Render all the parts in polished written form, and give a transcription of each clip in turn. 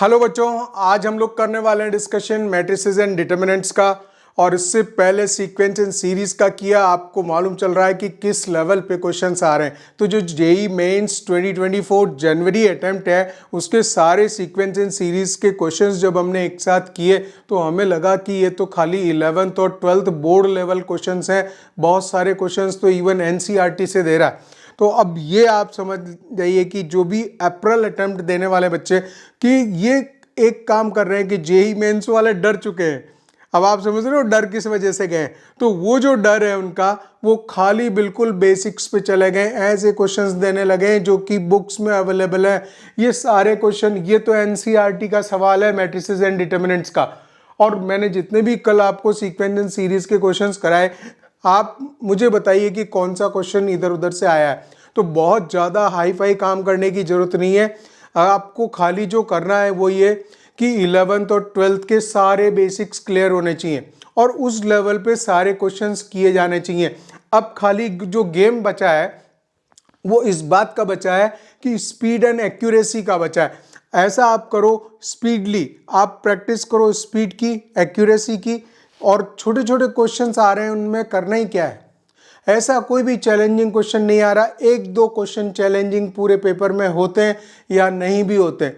Hello बच्चों, आज हम लोग करने वाले हैं डिस्कशन मैट्रिसेस एंड डिटरमिनेंट्स का। और इससे पहले सीक्वेंस एंड सीरीज का किया। आपको मालूम चल रहा है कि किस लेवल पे क्वेश्चंस आ रहे हैं। तो जो जेई मेंस 2024 जनवरी अटेम्प्ट है उसके सारे सीक्वेंस एंड सीरीज के क्वेश्चंस जब हमने एक साथ किए तो हमें लगा कि ये तो खाली 11th और 12th बोर्ड लेवल क्वेश्चंस हैं। बहुत सारे क्वेश्चंस तो इवन एनसीईआरटी से दे रहा है। तो अब ये आप समझ जाइए कि जो भी अप्रैल अटेम्प्ट देने वाले बच्चे कि ये एक काम कर रहे हैं कि जेई मेंस वाले डर चुके हैं। अब आप समझ रहे हो डर किस वजह से गए। तो वो जो डर है उनका वो खाली बिल्कुल बेसिक्स पे चले गए, ऐसे क्वेश्चंस देने लगे हैं जो कि बुक्स में अवेलेबल है। ये सारे क्वेश्चन, ये तो एनसीईआरटी का सवाल है मैट्रिसेस एंड डिटरमिनेंट्स का। और मैंने जितने भी कल आपको सीक्वेंस एंड सीरीज के क्वेश्चंस कराए, आप मुझे बताइए कि कौन सा क्वेश्चन इधर उधर से आया है। तो बहुत ज़्यादा हाई फाई काम करने की जरूरत नहीं है। आपको खाली जो करना है वो ये कि 11th और 12th के सारे बेसिक्स क्लियर होने चाहिए और उस लेवल पे सारे क्वेश्चंस किए जाने चाहिए। अब खाली जो गेम बचा है वो इस बात का बचा है कि स्पीड एंड एक्यूरेसी का बचा है। ऐसा आप करो, स्पीडली आप प्रैक्टिस करो स्पीड की, एक्यूरेसी की। और छोटे छोटे क्वेश्चंस आ रहे हैं उनमें करना ही क्या है। ऐसा कोई भी चैलेंजिंग क्वेश्चन नहीं आ रहा। एक दो क्वेश्चन चैलेंजिंग पूरे पेपर में होते हैं या नहीं भी होते।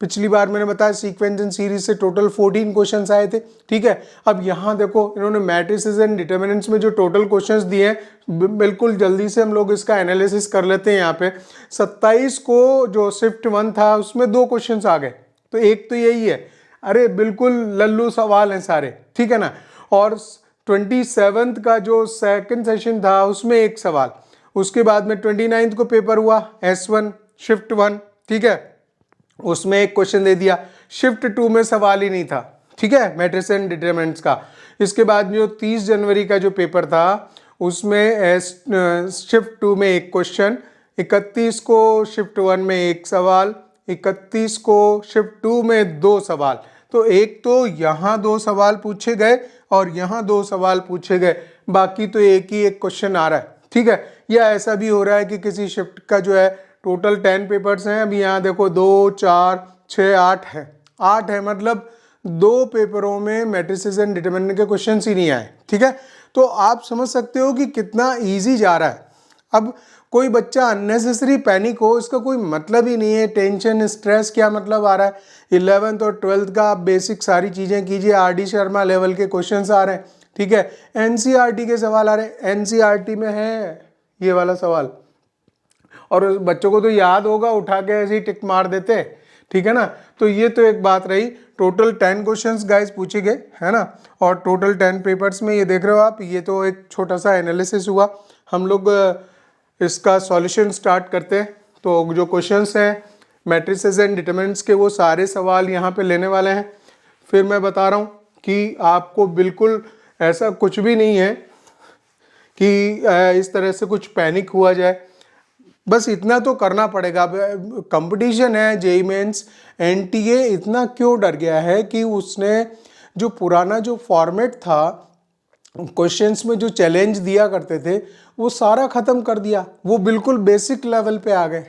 पिछली बार मैंने बताया सीक्वेंस एंड सीरीज से टोटल 14 क्वेश्चंस आए थे, ठीक है। अब यहाँ देखो इन्होंने मैट्रिसेस एंड डिटरमिनेंट्स में जो टोटल क्वेश्चंस दिए हैं, बिल्कुल जल्दी से हम लोग इसका एनालिसिस कर लेते हैं। यहाँ पे 27 को जो शिफ्ट 1 था उसमें 2 क्वेश्चंस आ गए, तो एक तो यही है। अरे बिल्कुल लल्लू सवाल हैं सारे, ठीक है ना। और 27th का जो सेकंड सेशन था उसमें एक सवाल, उसके बाद में 29th को पेपर हुआ S1 शिफ्ट 1, ठीक है, उसमें एक क्वेश्चन दे दिया। शिफ्ट 2 में सवाल ही नहीं था, ठीक है, मैट्रिसेस एंड डिटरमिनेंट्स का। इसके बाद जो 30 जनवरी का जो पेपर था उसमें शिफ्ट 2 में एक क्वेश्चन, 31 को शिफ्ट 1 में एक सवाल, 31 को शिफ्ट 2 में 2 सवाल। तो एक तो यहाँ 2 सवाल पूछे गए और यहाँ 2 सवाल पूछे गए, बाकी तो एक ही एक क्वेश्चन आ रहा है, ठीक है। या ऐसा भी हो रहा है कि किसी शिफ्ट का जो है टोटल 10 पेपर्स हैं। अभी यहाँ देखो 2 4 6 8 है, 8 है, मतलब 2 पेपरों में मैट्रिसेस एंड डिटरमिनेंट के क्वेश्चन ही नहीं आए, ठीक है। तो आप समझ सकते हो कि कितना ईजी जा रहा है। अब कोई बच्चा अननेसेसरी पैनिक हो, इसका कोई मतलब ही नहीं है। टेंशन स्ट्रेस क्या मतलब आ रहा है। 11th और 12th का आप बेसिक सारी चीज़ें कीजिए। RD शर्मा लेवल के क्वेश्चंस आ रहे हैं, ठीक है। एनसीईआरटी के सवाल आ रहे हैं, एनसीईआरटी में है ये वाला सवाल, और बच्चों को तो याद होगा, उठा के ऐसे ही टिक मार देते, ठीक है ना। तो ये तो एक बात रही। टोटल 10 क्वेश्चंस गाइस पूछे गए, है ना। और टोटल 10 पेपर्स में ये देख रहे हो आप, ये तो एक छोटा सा एनालिसिस हुआ। हम लोग इसका सॉल्यूशन स्टार्ट करते हैं। तो जो क्वेश्चंस हैं मैट्रिसेस एंड डिटरमिनेंट्स के वो सारे सवाल यहाँ पे लेने वाले हैं। फिर मैं बता रहा हूँ कि आपको बिल्कुल ऐसा कुछ भी नहीं है कि इस तरह से कुछ पैनिक हुआ जाए। बस इतना तो करना पड़ेगा। कंपटीशन है जेईई मेंस, एनटीए इतना क्यों डर गया है कि उसने जो पुराना जो फॉर्मेट था, क्वेश्चंस में जो चैलेंज दिया करते थे वो सारा खत्म कर दिया। वो बिल्कुल बेसिक लेवल पे आ गए,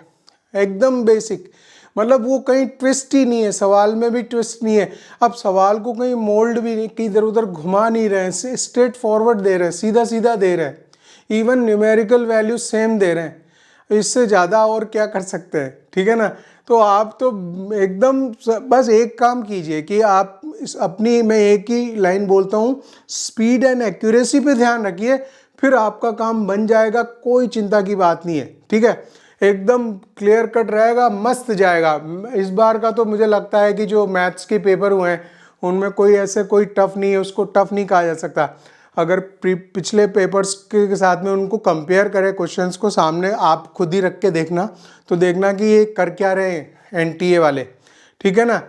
एकदम बेसिक। मतलब वो कहीं ट्विस्ट ही नहीं है, सवाल में भी ट्विस्ट नहीं है। अब सवाल को कहीं मोल्ड भी नहीं, कहीं इधर उधर घुमा नहीं रहे हैं, स्ट्रेट फॉरवर्ड दे रहे हैं, सीधा सीधा दे रहे हैं। इवन न्यूमेरिकल वैल्यू सेम दे रहे हैं। इससे ज़्यादा और क्या कर सकते हैं, ठीक है ना। तो आप तो एकदम बस एक काम कीजिए कि आप अपनी, मैं एक ही लाइन बोलता हूँ, स्पीड एंड एक्यूरेसी पे ध्यान रखिए, फिर आपका काम बन जाएगा। कोई चिंता की बात नहीं है, ठीक है। एकदम क्लियर कट रहेगा, मस्त जाएगा। इस बार का तो मुझे लगता है कि जो मैथ्स के पेपर हुए हैं उनमें कोई ऐसे कोई टफ नहीं है, उसको टफ नहीं कहा जा सकता। अगर पिछले पेपर्स के साथ में उनको कंपेयर करें, क्वेश्चंस को सामने आप खुद ही रख के देखना, तो देखना कि ये कर क्या रहे हैं एनटीए वाले, ठीक है ना।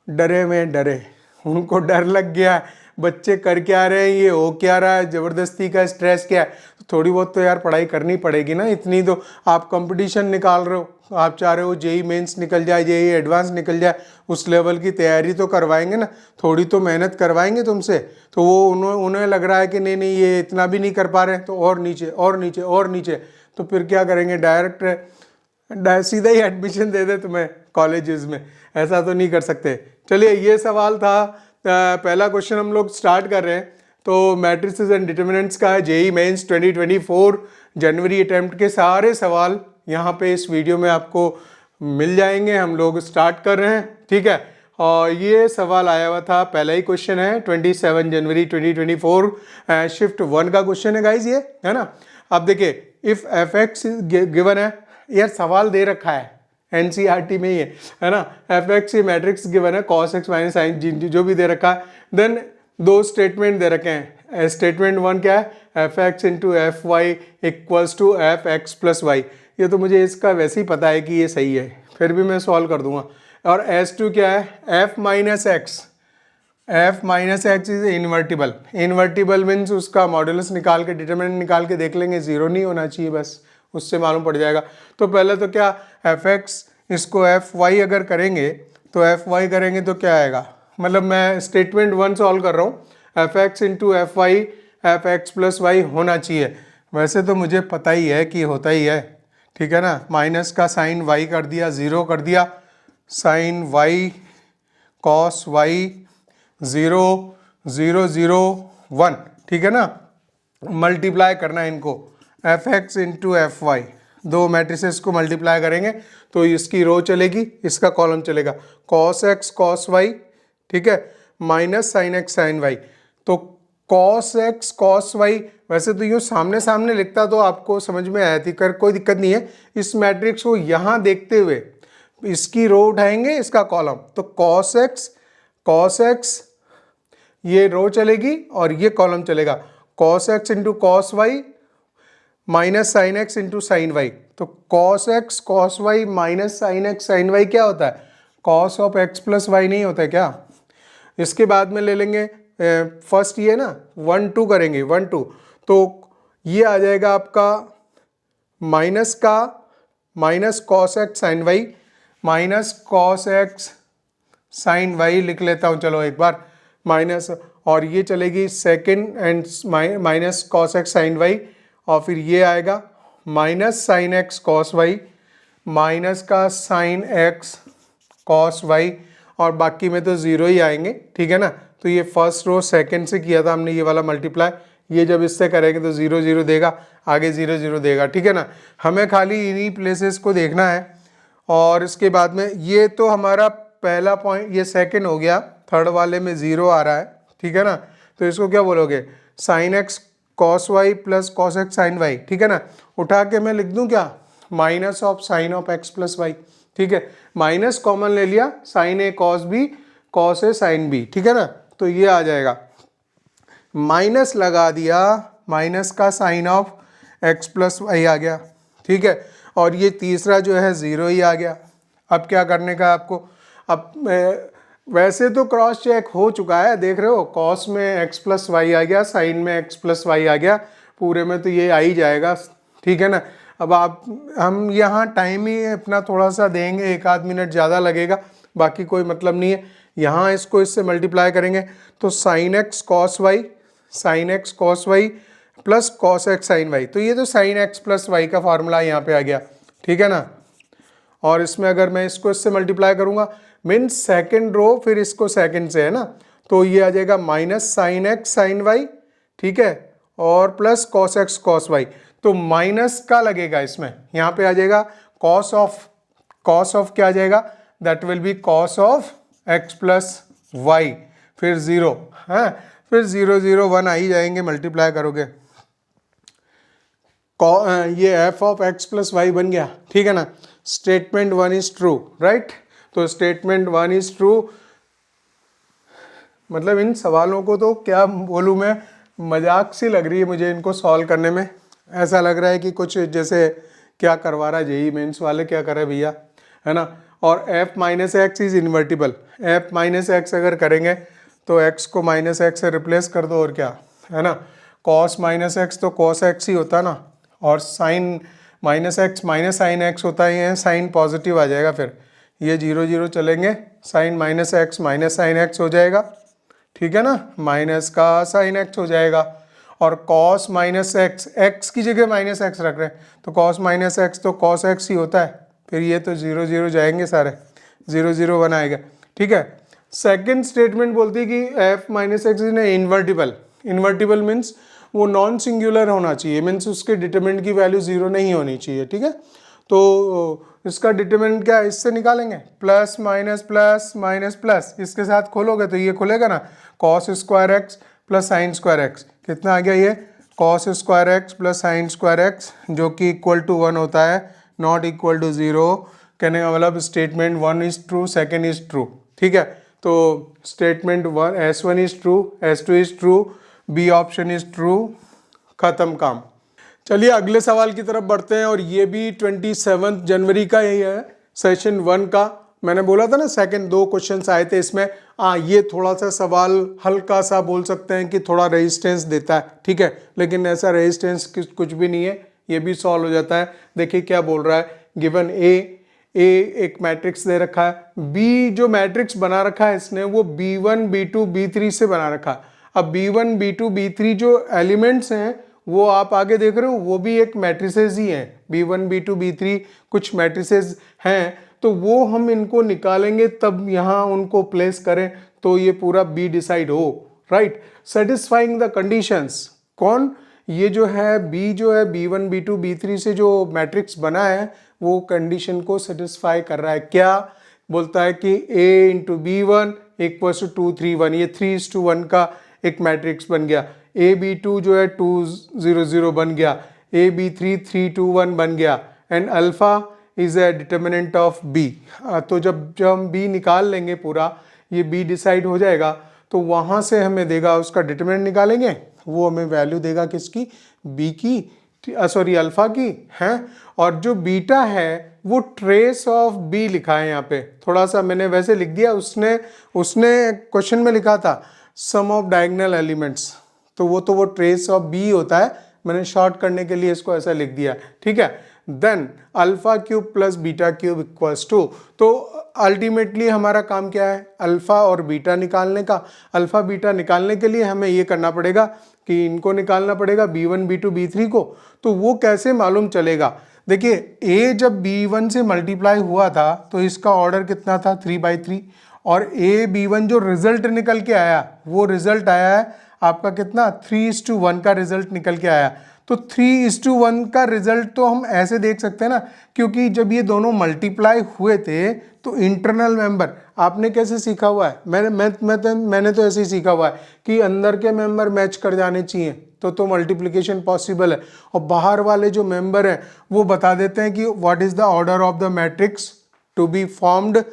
डरे में डरे, उनको डर लग गया है, बच्चे कर क्या रहे हैं, ये हो क्या रहा है, ज़बरदस्ती का स्ट्रेस क्या है। तो थोड़ी बहुत तो यार पढ़ाई करनी पड़ेगी ना। इतनी तो आप कंपटीशन निकाल रहे हो, आप चाह रहे हो जेईई मेंस निकल जाए, जेईई एडवांस निकल जाए, उस लेवल की तैयारी तो करवाएंगे ना, थोड़ी तो मेहनत करवाएंगे तुमसे। तो वो उन्हें लग रहा है कि नहीं नहीं ये इतना भी नहीं कर पा रहे, तो और नीचे और नीचे और नीचे। तो फिर क्या करेंगे, डायरेक्ट सीधा ही एडमिशन दे दे तुम्हें कॉलेजेस में, ऐसा तो नहीं कर सकते। चलिए ये सवाल था, पहला क्वेश्चन हम लोग स्टार्ट कर रहे हैं। तो मैट्रिसेस एंड डिटर्मिनेंट्स का जेईई मेंस 2024 जनवरी अटेम्प्ट के सारे सवाल यहाँ पे इस वीडियो में आपको मिल जाएंगे। हम लोग स्टार्ट कर रहे हैं, ठीक है। और ये सवाल आया हुआ था, पहला ही क्वेश्चन है 27 जनवरी 2024, शिफ्ट 1 का क्वेश्चन है गाइज ये, है ना। अब देखिए, इफ एफ एक्स गिवन है, यार सवाल दे रखा है एनसीईआरटी में ही है ना। एफ एक्स ये मैट्रिक्स गिवन है, कॉस एक्स माइनस साइन जो भी दे रखा है। देन दो स्टेटमेंट दे रखे हैं। स्टेटमेंट 1 क्या है, F X into F Y equals to F X plus Y. ये तो मुझे इसका वैसे ही पता है कि ये सही है, फिर भी मैं सॉल्व कर दूंगा। और S2 क्या है, f minus x. f minus x is invertible. Invertible means उसका मॉडुलस निकाल के, डिटरमिनेंट निकाल के देख लेंगे, जीरो नहीं होना चाहिए, बस उससे मालूम पड़ जाएगा। तो पहले तो क्या, एफ एक्स इसको एफ वाई अगर करेंगे तो एफ वाई करेंगे तो क्या आएगा, मतलब मैं स्टेटमेंट 1 सॉल्व कर रहा हूँ, F X into F Y F X plus Y होना चाहिए। वैसे तो मुझे पता ही है कि होता ही है, ठीक है ना। माइनस का साइन वाई कर दिया, ज़ीरो कर दिया, साइन वाई कॉस वाई 0 0 0 1, ठीक है ना। मल्टीप्लाई करना है इनको, F X into F Y, दो मैट्रिसेस को मल्टीप्लाई करेंगे तो इसकी रो चलेगी, इसका कॉलम चलेगा, कॉस एक्स कॉस वाई, ठीक है, minus sine x sine Y. तो कॉस एक्स कॉस वाई, वैसे तो यूँ सामने सामने लिखता तो आपको समझ में आया थी, कर कोई दिक्कत नहीं है। इस मैट्रिक्स को यहाँ देखते हुए इसकी रो उठाएंगे, इसका कॉलम, तो कॉस एक्स ये रो चलेगी और ये कॉलम चलेगा, cos x into cos Y minus sine x into sine Y. तो cos x cos Y minus sine x sine y क्या होता है, cos of x plus y नहीं होता है क्या। इसके बाद में ले लेंगे फर्स्ट ये ना 1 2 करेंगे, 1 2, तो ये आ जाएगा आपका माइनस का minus cos X sine Y minus cos X sine Y लिख लेता हूँ, चलो एक बार माइनस, और ये चलेगी second and minus cos X sine Y, और फिर ये आएगा minus sine X cos Y minus का साइन एक्स कॉस वाई, और बाकी में तो ज़ीरो ही आएंगे, ठीक है ना। तो ये फर्स्ट रो सेकंड से किया था हमने ये वाला मल्टीप्लाई, ये जब इससे करेंगे तो 0 0 देगा, आगे 0 0 देगा, ठीक है ना। हमें खाली इन्हीं प्लेसेस को देखना है। और इसके बाद में ये तो हमारा पहला पॉइंट, ये सेकंड हो गया, थर्ड वाले में 0 आ रहा है, ठीक है ना। तो इसको क्या बोलोगे, sine X cos Y plus cos X sine Y, ठीक है ना। उठा के मैं लिख दूं क्या, minus of sine of x plus Y, ठीक है। माइनस कॉमन ले लिया, sine A cos B cos A sine B, ठीक है ना। तो ये आ जाएगा, माइनस लगा दिया, माइनस का sine of x plus y आ गया, ठीक है। और ये तीसरा जो है 0 ही आ गया। अब क्या करने का आपको, अब वैसे तो क्रॉस चेक हो चुका है, देख रहे हो, कॉस में एक्स प्लस वाई आ गया, साइन में एक्स प्लस वाई आ गया, पूरे में तो ये आ ही जाएगा, ठीक है ना। अब हम यहाँ टाइम ही अपना थोड़ा सा देंगे, 1 आध मिनट ज़्यादा लगेगा, बाकी कोई मतलब नहीं है। यहाँ इसको इससे मल्टीप्लाई करेंगे तो sine X cos Y plus cos X sine Y, तो ये तो साइन एक्स प्लस वाई का फार्मूला यहाँ पे आ गया, ठीक है ना। और इसमें अगर मैं इसको इससे मल्टीप्लाई करूँगा, मीन्स सेकेंड रो फिर इसको सेकेंड से, है ना, तो ये आ जाएगा minus sine x sine Y, ठीक है, और plus cos x cos Y. तो माइनस का लगेगा इसमें, यहाँ पे आ जाएगा कॉस ऑफ क्या आ जाएगा, that will be cos of x plus y, फिर 0 है, फिर 0 0 1 आ ही जाएंगे, मल्टीप्लाई करोगे, ये f of x plus y बन गया, ठीक है ना। Statement 1 is true, right. तो स्टेटमेंट 1 इज ट्रू, मतलब इन सवालों को तो क्या बोलूँ मैं, मजाक सी लग रही है मुझे इनको सॉल्व करने में। ऐसा लग रहा है कि कुछ जैसे क्या करवा रहा है जेईई मेंस वाले, क्या कर रहे हैं भैया, है ना। और f minus x is invertible, f minus x अगर करेंगे तो x को माइनस एक्स से रिप्लेस कर दो, और क्या है ना, cos माइनस एक्स तो cos एक्स ही होता ना, और sine minus x minus sine x होता ही है, साइन पॉजिटिव आ जाएगा, फिर ये 0 0 चलेंगे, sine minus x minus sine x हो जाएगा, ठीक है ना, माइनस का साइन एक्स हो जाएगा। और cos माइनस एक्स, एक्स की जगह माइनस एक्स रख रहे हैं तो cos माइनस एक्स तो cos एक्स ही होता है, फिर ये तो 0 0 जाएंगे सारे, 0 0 1 आएगा, ठीक है। सेकंड स्टेटमेंट बोलती है कि f minus x is invertible. Invertible means वो नॉन सिंगुलर होना चाहिए, मीन्स उसके डिटरमिनेंट की वैल्यू 0 नहीं होनी चाहिए, ठीक है। तो इसका डिटरमिनेंट क्या है, इससे निकालेंगे, plus minus plus minus plus, इसके साथ खोलोगे तो ये खुलेगा ना, cos square x plus sine square x, कितना आ गया ये, cos square x plus sine square x, जो कि इक्वल टू 1 होता है, नॉट इक्वल टू 0। कहने का मतलब statement 1 is true, second is true, ठीक है। तो statement 1 S1 is true, S2 is true, b option is true, खत्म काम। चलिए अगले सवाल की तरफ बढ़ते हैं, और ये भी 27 जनवरी का ही है, सेशन 1 का। मैंने बोला था ना सेकंड 2 क्वेश्चंस आए थे इसमें। ये थोड़ा सा सवाल हल्का सा बोल सकते हैं कि थोड़ा रेजिस्टेंस देता है, ठीक है, लेकिन ऐसा रेजिस्टेंस कुछ भी नहीं है, ये भी सॉल्व हो जाता है। देखिए क्या बोल रहा है, गिवन ए एक मैट्रिक्स दे रखा है, बी जो मैट्रिक्स बना रखा है इसने वो B1 B2 B3 से बना रखा है। अब B1 B2 B3 जो एलिमेंट्स हैं वो आप आगे देख रहे हो, वो भी एक मैट्रिसेस ही हैं, B1 B2 B3 कुछ मैट्रिसेस हैं, तो वो हम इनको निकालेंगे तब यहाँ उनको प्लेस करें तो ये पूरा B डिसाइड हो, राइट। सेटिस्फाइंग द कंडीशंस, कौन, ये जो है B जो है B1 B2 B3 से जो मैट्रिक्स बना है वो कंडीशन को सेटिस्फाई कर रहा है। क्या बोलता है कि A into B1 equals to 2 3 1, ये 3:1 का एक मैट्रिक्स बन गया। AB2 जो है 2 0 0 बन गया, AB3 3 2 1 बन गया, and alpha is a determinant of B। तो जब हम B निकाल लेंगे पूरा, ये B डिसाइड हो जाएगा, तो वहाँ से हमें देगा, उसका डिटर्मिनेंट निकालेंगे, वो हमें वैल्यू देगा किसकी, B की, सॉरी अल्फा की है। और जो बीटा है वो ट्रेस ऑफ B लिखा है यहाँ पे, थोड़ा सा मैंने वैसे लिख दिया, उसने क्वेश्चन में लिखा था सम ऑफ डायगोनल एलिमेंट्स, तो वो ट्रेस ऑफ B होता है, मैंने शॉर्ट करने के लिए इसको ऐसा लिख दिया, ठीक है। Then alpha cube plus beta cube equals to, तो अल्टीमेटली हमारा काम क्या है, अल्फा और बीटा निकालने का। अल्फा बीटा निकालने के लिए हमें ये करना पड़ेगा कि इनको निकालना पड़ेगा B1 B2 B3 को। तो वो कैसे मालूम चलेगा, देखिए A जब B1 से मल्टीप्लाई हुआ था तो इसका ऑर्डर कितना था, 3/3, और AB1 जो रिजल्ट निकल के आया वो रिजल्ट आया है आपका कितना, 3:1 का रिजल्ट निकल के आया। तो 3:1 का रिजल्ट तो हम ऐसे देख सकते हैं ना, क्योंकि जब ये दोनों मल्टीप्लाई हुए थे तो इंटरनल मेंबर, आपने कैसे सीखा हुआ है, मैंने तो ऐसे ही सीखा हुआ है कि अंदर के मेंबर मैच कर जाने चाहिए तो मल्टीप्लिकेशन पॉसिबल है, और बाहर वाले जो मेंबर हैं वो बता देते हैं कि what is the order of the matrix to be formed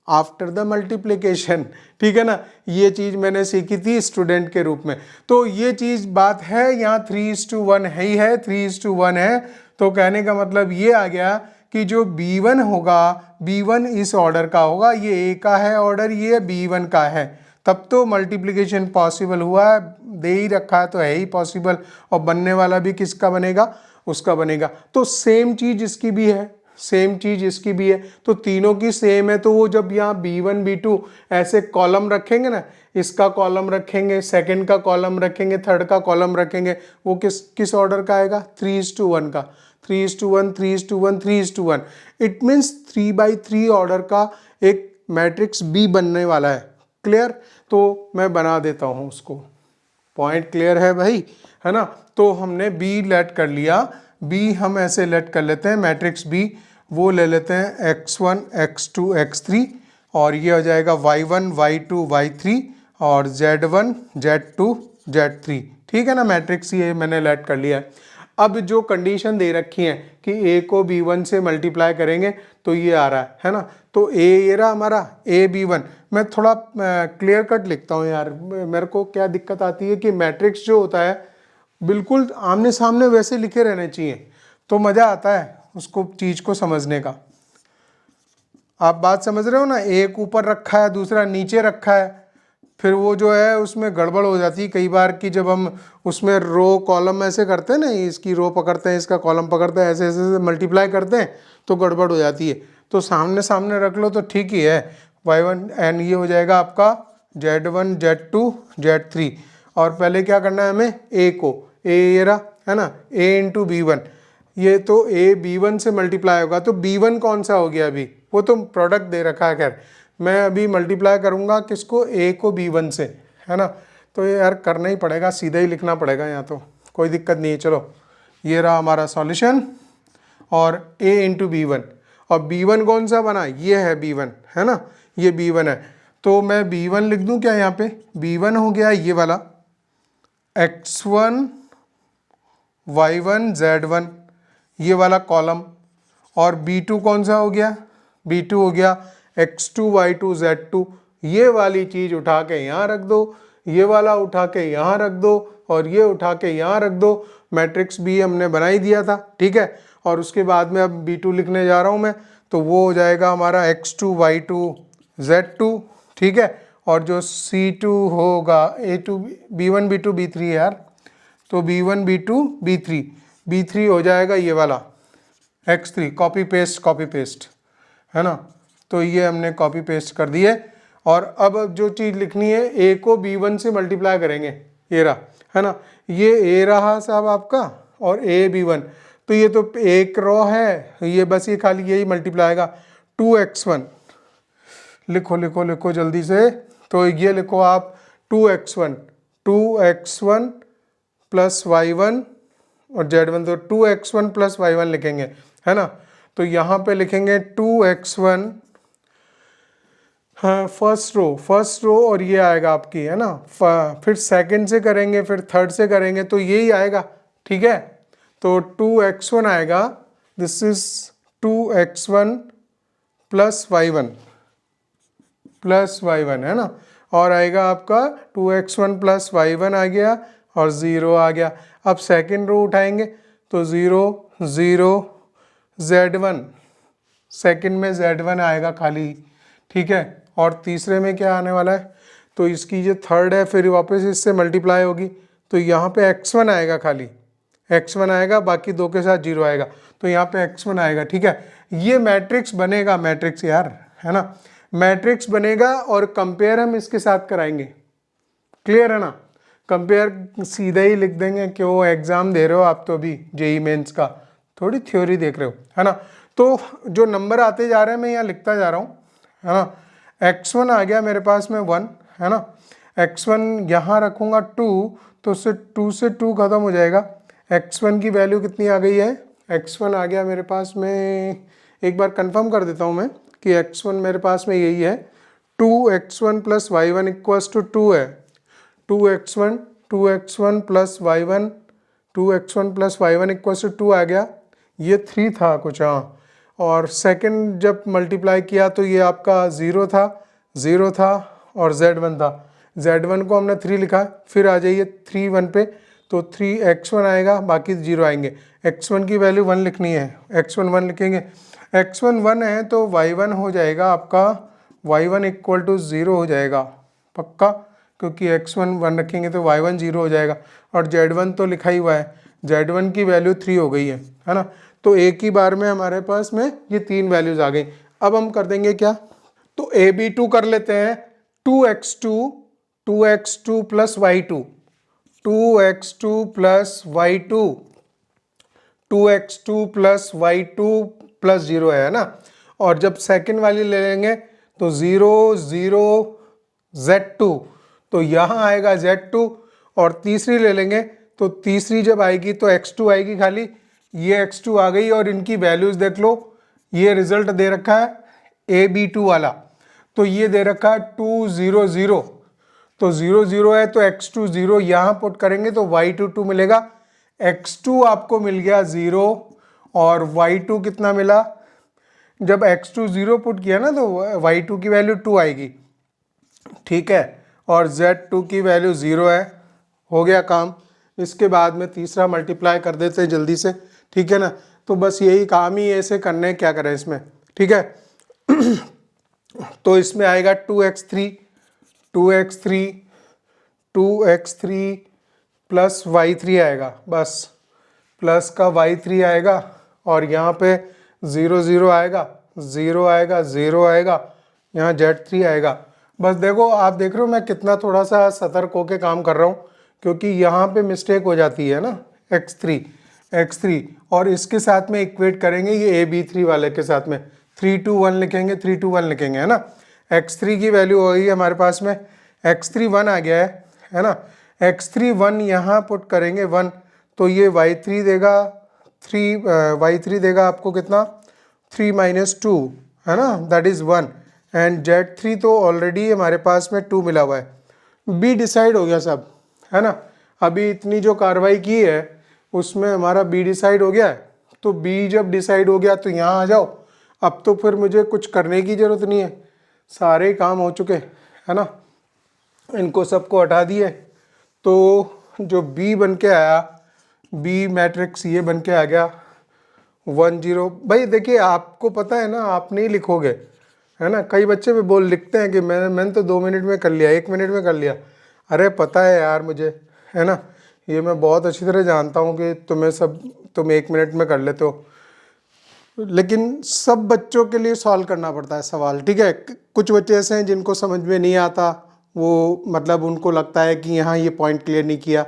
after the multiplication, ठीक है ना। ये चीज मैंने सीखी थी स्टूडेंट के रूप में, तो ये चीज बात है, यहाँ 3:1 ही है, 3:1 है, तो कहने का मतलब ये आ गया कि जो B1 होगा, B1 इस ऑर्डर का होगा, ये A का है ऑर्डर, ये B1 का है, तब तो मल्टीप्लिकेशन पॉसिबल हुआ है, दे ही रखा है तो है ही पॉसिबल, और बनने वाला भी किसका बनेगा, उसका बनेगा। तो सेम चीज इसकी भी है, सेम चीज इसकी भी है, तो तीनों की सेम है, तो वो जब यहाँ B1 B2 ऐसे कॉलम रखेंगे ना, इसका कॉलम रखेंगे, सेकंड का कॉलम रखेंगे, थर्ड का कॉलम रखेंगे, वो किस ऑर्डर का आएगा, 3:1 का, 3:1 3:1 3:1, इट मीन्स 3/3 ऑर्डर का एक मैट्रिक्स B बनने वाला है। क्लियर, तो मैं बना देता हूँ उसको, पॉइंट क्लियर है भाई, है ना। तो हमने B लेट कर लिया, B हम ऐसे लेट कर लेते हैं, मैट्रिक्स B वो ले लेते हैं x1 x2 x3, और ये हो जाएगा y1 y2 y3 और z1 z2 z3, ठीक है ना। मैट्रिक्स ये मैंने लेट कर लिया है। अब जो कंडीशन दे रखी है कि A को B1 से मल्टीप्लाई करेंगे तो ये आ रहा है ना, तो A ये रहा हमारा A B1। मैं थोड़ा क्लियर कट लिखता हूँ यार, मेरे को क्या दिक्कत आती है कि मैट्रिक्स जो होता है बिल्कुल आमने सामने वैसे लिखे रहने चाहिए, तो मज़ा आता है उसको चीज़ को समझने का। आप बात समझ रहे हो ना, एक ऊपर रखा है दूसरा नीचे रखा है, फिर वो जो है उसमें गड़बड़ हो जाती है कई बार कि जब हम उसमें रो कॉलम ऐसे करते हैं ना, इसकी रो पकड़ते हैं इसका कॉलम पकड़ते हैं, ऐसे ऐसे मल्टीप्लाई करते हैं तो गड़बड़ हो जाती है। तो सामने सामने रख लो तो ठीक ही है, y1 एंड ये हो जाएगा आपका z1 z2 z3, और पहले क्या करना है हमें, a को, a ये रहा है ना, a इंटू B1, ये तो a B1 से मल्टीप्लाई होगा, तो B1 कौन सा हो गया अभी, वो तो प्रोडक्ट दे रखा है। खैर मैं अभी मल्टीप्लाई करूँगा किसको, ए को B1 से, है ना। तो ये यार करना ही पड़ेगा, सीधा ही लिखना पड़ेगा यहाँ, तो कोई दिक्कत नहीं है। चलो ये रहा हमारा सॉल्यूशन, और a इंटू B1, और B1 कौन सा बना, ये है B1, है ना, ये B1 है। तो मैं B1 लिख दूं क्या यहाँ पे, B1 हो गया ये वाला x1 y1 z1 ये वाला कॉलम, और B2 कौन सा हो गया, B2 हो गया x2 y2 z2। ये वाली चीज़ उठा के यहाँ रख दो, ये वाला उठा के यहाँ रख दो, और ये उठा के यहाँ रख दो। मैट्रिक्स B हमने बना ही दिया था, ठीक है। और उसके बाद में अब B2 लिखने जा रहा हूँ मैं, तो वो हो जाएगा हमारा x2 y2 z2, ठीक है। और जो C2 होगा A2 B1 B2 B3 यार, तो B1 B2 B3, B3 हो जाएगा ये वाला x3, कॉपी पेस्ट, है ना। तो ये हमने कॉपी पेस्ट कर दिए। और अब जो चीज़ लिखनी है, ए को B1 से मल्टीप्लाई करेंगे, ये रहा, है ना, ये ए रहा साहब आपका, और ए B1, तो ये तो एक रो है, ये बस ये खाली यही मल्टीप्लाई आएगा। 2x1 लिखो जल्दी से, तो ये लिखो आप 2x1 प्लस y1 और z1, तो 2x1 प्लस y1 लिखेंगे, है ना। तो यहाँ पे लिखेंगे 2x1, हाँ फर्स्ट रो, और ये आएगा आपकी, है ना। फिर सेकंड से करेंगे, फिर थर्ड से करेंगे, तो यही आएगा, ठीक है। तो 2x1 आएगा, this is 2x1 plus y1, है ना। और आएगा आपका 2x1 प्लस y1 आ गया, और 0 आ गया। अब सेकंड रो उठाएंगे, तो 0 0 z1, सेकंड में z1 आएगा खाली, ठीक है। और तीसरे में क्या आने वाला है, तो इसकी जो थर्ड है फिर वापस इससे मल्टीप्लाई होगी, तो यहाँ पे x1 आएगा, खाली x1 आएगा, बाकी दो के साथ 0 आएगा, तो यहाँ पे x1 आएगा, ठीक है। ये मैट्रिक्स बनेगा, मैट्रिक्स यार, है ना, मैट्रिक्स बनेगा। और कंपेयर हम इसके साथ कराएंगे, क्लियर है ना। कंपेयर सीधा ही लिख देंगे, क्यों एग्जाम दे रहे हो आप, तो अभी जेई मेंस का थोड़ी थ्योरी देख रहे हो, है ना। तो जो नंबर आते जा रहे हैं मैं यहाँ लिखता जा रहा हूँ, है ना। x1 आ गया मेरे पास में 1, है ना। x1 यहाँ रखूँगा 2, तो उससे 2 से 2 खत्म हो जाएगा। x1 की वैल्यू कितनी आ गई है, x1 आ गया मेरे पास में, एक बार कंफर्म कर देता हूँ मैं कि x1 मेरे पास में यही है, 2x1 plus y1 equals to 2 है। 2x1 plus y1 plus y1 equals to 2 आ गया, ये 3 था कुछ, हाँ। और सेकंड जब मल्टीप्लाई किया तो ये आपका 0 था और z1 था, z1 को हमने 3 लिखा। फिर आ जाइए 3 1 पे, तो 3x1 आएगा, बाकी 0 आएंगे। x1 की वैल्यू 1 लिखनी है, x1 1 लिखेंगे। x1 1 है तो y1 हो जाएगा आपका, y1 इक्वल टू 0 हो जाएगा पक्का, क्योंकि x1 1 रखेंगे तो y1 0 हो जाएगा। और z1 तो लिखा ही हुआ है, z1 की वैल्यू 3 हो गई है ना। तो एक ही बार में हमारे पास में ये 3 वैल्यूज आ गई। अब हम कर देंगे क्या, तो AB2 कर लेते हैं, 2x2 plus y2, 2x2 plus y2, 2x2 plus y2 plus 0 है ना। और जब सेकंड वाली ले लेंगे तो 0 0 z2, तो यहाँ आएगा z2। और तीसरी ले लेंगे तो तीसरी जब आएगी तो x2 आएगी खाली, ये x2 आ गई। और इनकी वैल्यूज देख लो, ये रिजल्ट दे रखा है AB2 वाला, तो ये दे रखा है 2 0 0, तो 0 0 है तो x2 0 यहाँ पुट करेंगे तो y2 2 मिलेगा। x2 आपको मिल गया 0 और y2 कितना मिला, जब x2 0 पुट किया ना तो y2 की वैल्यू 2 आएगी, ठीक है। और z2 की वैल्यू 0 है, हो गया काम। इसके बाद में तीसरा मल्टीप्लाई कर देते हैं जल्दी से, ठीक है ना। तो बस यही काम ही ऐसे करने, क्या करें इसमें, ठीक है। तो इसमें आएगा 2x3 प्लस y3 आएगा, बस प्लस का y3 आएगा। और यहाँ पे 0 0 आएगा, 0 आएगा, 0 आएगा, यहाँ z3 आएगा। बस देखो, आप देख रहे हो मैं कितना थोड़ा सा सतर्क होके काम कर रहा हूँ, क्योंकि यहाँ पे मिस्टेक हो जाती है ना, x3 और इसके साथ में इक्वेट करेंगे ये AB3 वाले के साथ में, 3 2 1 लिखेंगे, 3 2 1 लिखेंगे, है ना। x3 की वैल्यू हो गई हमारे पास में, x3 1 आ गया है ना। x3 1 यहाँ पुट करेंगे 1, तो ये y3 देगा 3, y3 देगा आपको कितना 3 - 2, है ना, दैट इज़ 1। एंड z3 तो ऑलरेडी हमारे पास में 2 मिला हुआ है। b डिसाइड हो गया सब, है ना। अभी इतनी जो कार्रवाई की है उसमें हमारा b डिसाइड हो गया है। तो b जब डिसाइड हो गया तो यहाँ आ जाओ। अब तो फिर मुझे कुछ करने की ज़रूरत नहीं है, सारे काम हो चुके, है ना। इनको सबको हटा दिए, तो जो b बन के आया, b मैट्रिक्स ये बन के आ गया 1 0। भाई देखिए, आपको पता है ना, आप नहीं लिखोगे, है ना। कई बच्चे भी बोल लिखते हैं कि मैंने तो 2 मिनट में कर लिया, 1 मिनट में कर लिया। अरे पता है यार मुझे, है ना, ये मैं बहुत अच्छी तरह जानता हूँ कि तुम 1 मिनट में कर लेते हो, लेकिन सब बच्चों के लिए सॉल्व करना पड़ता है सवाल, ठीक है। कुछ बच्चे ऐसे हैं जिनको समझ में नहीं आता, वो मतलब उनको लगता है कि यहाँ ये पॉइंट क्लियर नहीं किया,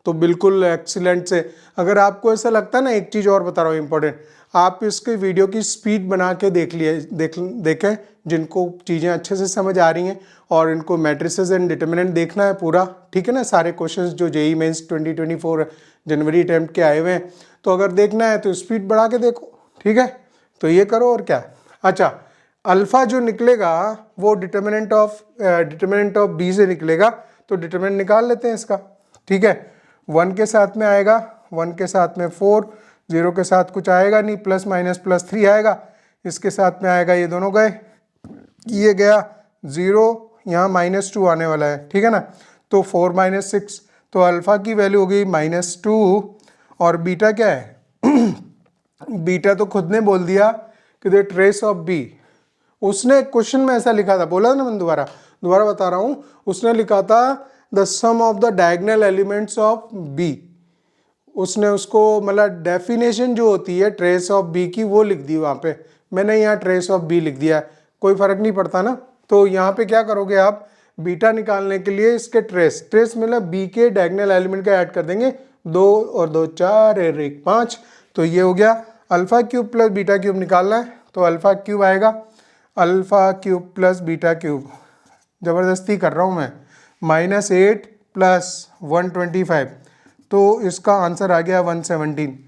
तो बिल्कुल एक्सीलेंट से। अगर आपको ऐसा लगता है ना, एक चीज़ और बता रहा हूँ इंपॉर्टेंट, आप इसके वीडियो की स्पीड बना के देखें, जिनको चीज़ें अच्छे से समझ आ रही हैं और इनको मैट्रिसेस एंड डिटर्मिनेंट देखना है पूरा, ठीक है ना। सारे क्वेश्चंस जो जेईई मेंस 2024 जनवरी अटैम्प्ट के आए हुए हैं, तो अगर देखना है तो स्पीड बढ़ा के देखो, ठीक है। तो ये करो और क्या। अच्छा, अल्फा जो निकलेगा वो डिटर्मिनेंट ऑफ बी से निकलेगा, तो डिटर्मिनेंट निकाल लेते हैं इसका, ठीक है। 1 के साथ में आएगा, 1 के साथ में 4, 0 के साथ कुछ आएगा नहीं, प्लस माइनस प्लस 3 आएगा, इसके साथ में आएगा, ये दोनों गए, ये गया 0, यहाँ -2 आने वाला है, ठीक है ना। तो 4 - 6, तो अल्फा की वैल्यू हो गई -2, और बीटा क्या है बीटा तो खुद ने बोल दिया कि द ट्रेस ऑफ बी। उसने क्वेश्चन में ऐसा लिखा था, बोला ना, मैं दोबारा बता रहा हूँ, उसने लिखा था the sum of the diagonal elements of b. उसने उसको मतलब डेफिनेशन जो होती है ट्रेस ऑफ बी की वो लिख दी वहाँ पे, मैंने यहाँ ट्रेस ऑफ बी लिख दिया, कोई फर्क नहीं पड़ता ना। तो यहाँ पे क्या करोगे आप, बीटा निकालने के लिए इसके ट्रेस मतलब बी के डायगोनल एलिमेंट का ऐड कर देंगे, 2 और 2 4 और 1 5, तो ये हो गया। Alpha cube plus beta cube निकालना है, तो अल्फा क्यूब आएगा, alpha cube plus beta cube, ज़बरदस्ती कर रहा हूँ मैं, -8 + 125, तो इसका आंसर आ गया 117।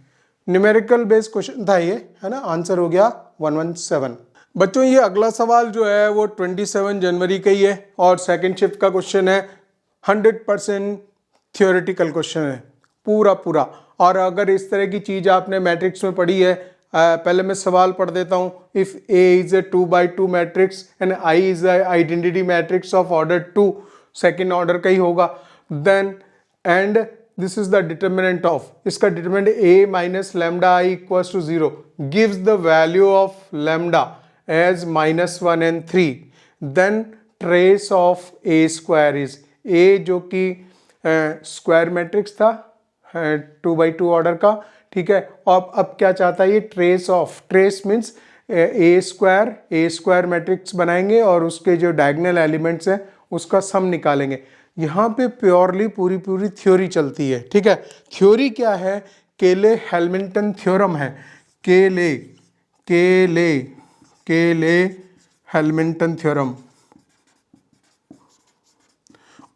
न्यूमेरिकल बेस्ड क्वेश्चन था ये, है ना, आंसर हो गया 117। बच्चों ये अगला सवाल जो है वो 27 जनवरी का ही है और सेकंड शिफ्ट का क्वेश्चन है, 100% थियोरेटिकल क्वेश्चन है पूरा। और अगर इस तरह की चीज़ आपने मैट्रिक्स में पढ़ी है, पहले मैं सवाल पढ़ देता हूँ। If A is a 2x2 matrix and I is a identity matrix of order 2, second order का ही होगा, then and this is the determinant of, इसका determinant A - λI = 0 gives the value of lambda as -1 and 3, then trace of A square is A, जो कि square matrix था 2x2 order का, ठीक है। और अब क्या चाहता है ये, ट्रेस मीन्स ए स्क्वायर मैट्रिक्स बनाएंगे और उसके जो डायगोनल एलिमेंट्स हैं उसका सम निकालेंगे। यहाँ पे प्योरली पूरी थ्योरी चलती है, ठीक है। थ्योरी क्या है, केले हैमिल्टन थ्योरम है, केले हैमिल्टन थ्योरम।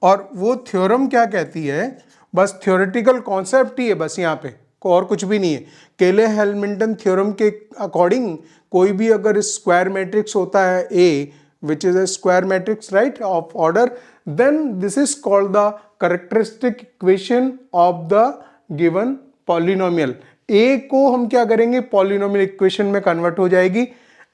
और वो थ्योरम क्या कहती है, बस थ्योरेटिकल कॉन्सेप्ट ही है बस, यहाँ पे और कुछ भी नहीं है। केले हैमिल्टन थ्योरम के अकॉर्डिंग कोई भी अगर स्क्वायर मैट्रिक्स होता है A, which is a square matrix, right, of order, then this is called the characteristic equation of the given polynomial. A को हम क्या करेंगे, polynomial equation में कन्वर्ट हो जाएगी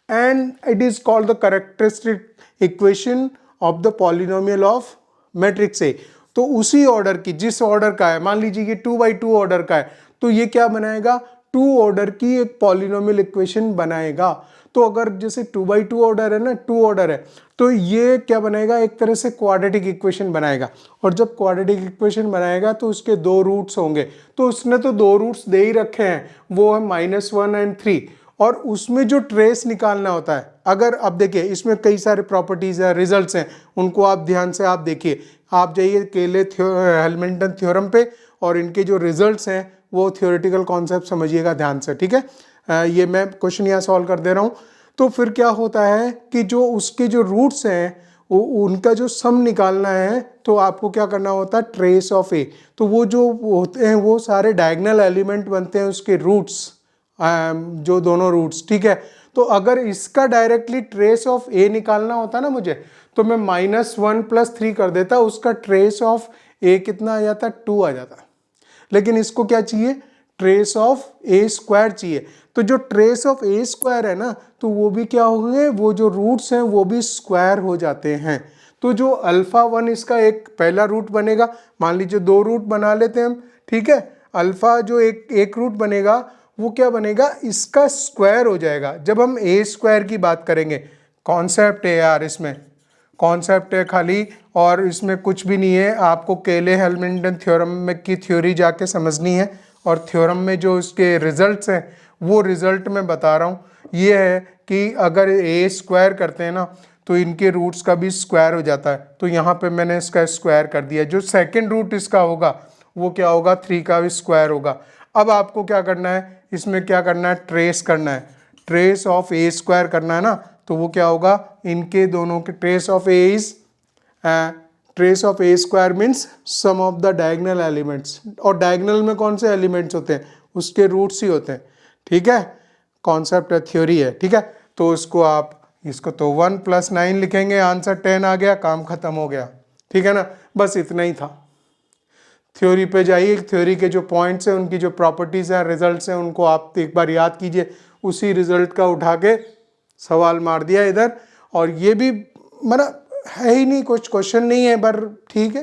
and it is called the characteristic equation of the polynomial of matrix A. तो उसी order की, जिस ऑर्डर का है, मान लीजिए कि 2x2 ऑर्डर का है, तो ये क्या बनाएगा, 2 ऑर्डर की एक पॉलिनोमियल इक्वेशन बनाएगा। तो अगर जैसे 2x2 ऑर्डर है ना, 2 ऑर्डर है, तो ये क्या बनाएगा, एक तरह से क्वाड्रेटिक इक्वेशन बनाएगा। और जब क्वाड्रेटिक इक्वेशन बनाएगा तो उसके 2 रूट्स होंगे, तो उसने तो 2 रूट्स दे ही रखे हैं, वो है -1 and 3, और उसमें जो ट्रेस निकालना होता है, अगर अब देखिए इसमें कई सारे प्रॉपर्टीज है, रिजल्ट्स हैं, उनको आप ध्यान से आप देखिए, आप जाइए केले हैमिल्टन थ्योरम पे और इनके जो रिजल्ट्स हैं वो थ्योरेटिकल कॉन्सेप्ट समझिएगा ध्यान से, ठीक है। ये मैं क्वेश्चन यहाँ सॉल्व कर दे रहा हूँ। तो फिर क्या होता है कि जो उसके जो रूट्स हैं उनका जो सम निकालना है तो आपको क्या करना होता है, ट्रेस ऑफ ए। तो वो जो होते हैं वो सारे डायगोनल एलिमेंट बनते हैं उसके रूट्स, जो दोनों रूट्स, ठीक है। तो अगर इसका डायरेक्टली ट्रेस ऑफ ए निकालना होता ना मुझे, तो मैं -1 + 3 कर देता, उसका ट्रेस ऑफ ए कितना आ जाता, 2 आ जाता। लेकिन इसको क्या चाहिए, ट्रेस ऑफ ए स्क्वायर चाहिए। तो जो ट्रेस ऑफ ए स्क्वायर है ना, तो वो भी क्या होंगे, वो जो रूट्स हैं वो भी स्क्वायर हो जाते हैं। तो जो α1 इसका एक पहला रूट बनेगा, मान लीजिए 2 रूट बना लेते हैं हम, ठीक है। अल्फा जो एक रूट बनेगा वो क्या बनेगा, इसका स्क्वायर हो जाएगा। जब हम ए स्क्वायर की बात करेंगे, कॉन्सेप्ट है यार, इसमें कॉन्सेप्ट है खाली, और इसमें कुछ भी नहीं है। आपको केले हैमिल्टन थ्योरम में की थ्योरी जाके समझनी है, और थ्योरम में जो उसके रिजल्ट्स हैं वो रिजल्ट मैं बता रहा हूँ। ये है कि अगर ए स्क्वायर करते हैं ना तो इनके रूट्स का भी स्क्वायर हो जाता है। तो यहाँ पे मैंने इसका स्क्वायर कर दिया। जो सेकंड रूट इसका होगा वो क्या होगा, 3 का भी स्क्वायर होगा। अब आपको क्या करना है, इसमें क्या करना है, ट्रेस करना है, ट्रेस ऑफ ए स्क्वायर करना है ना। तो वो क्या होगा, इनके दोनों के trace of a is trace of a square means sum of the diagonal elements. और डायगोनल में कौन से एलिमेंट्स होते हैं, उसके रूट्स ही होते हैं, ठीक है। कॉन्सेप्ट है, थ्योरी है, ठीक है। तो इसको तो 1 + 9 लिखेंगे, आंसर 10 आ गया, काम खत्म हो गया, ठीक है ना। बस इतना ही था। थ्योरी पे जाइए, थ्योरी के जो पॉइंट्स हैं, उनकी जो प्रॉपर्टीज हैं, रिजल्ट्स हैं, उनको आप एक बार याद कीजिए। उसी रिजल्ट का उठा के सवाल मार दिया इधर। और ये भी मतलब है ही नहीं, कुछ क्वेश्चन नहीं है, पर ठीक है,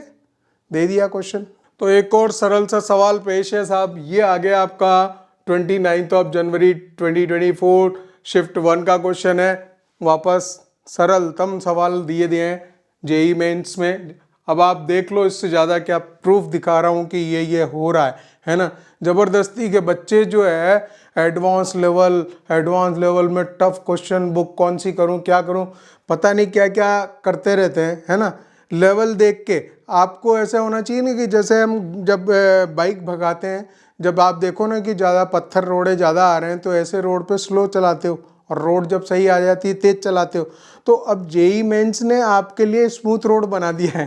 दे दिया क्वेश्चन। तो एक और सरल सा सवाल पेश है साहब। ये आ गया आपका 29 जनवरी 2024 शिफ्ट 1 का क्वेश्चन है। वापस सरलतम सवाल दिए हैं जेई मेंस में। अब आप देख लो, इससे ज़्यादा क्या प्रूफ दिखा रहा हूँ कि ये हो रहा है ना। ज़बरदस्ती के बच्चे जो है एडवांस लेवल में टफ क्वेश्चन बुक कौन सी करूँ, क्या करूँ, पता नहीं क्या क्या करते रहते हैं, है ना। लेवल देख के आपको ऐसा होना चाहिए ना कि जैसे हम जब बाइक भगाते हैं, जब आप देखो ना कि ज़्यादा पत्थर रोड़े ज़्यादा आ रहे हैं तो ऐसे रोड पे स्लो चलाते हो, और रोड जब सही आ जाती है तेज चलाते हो। तो अब जेई मेंस ने आपके लिए स्मूथ रोड बना दिया है,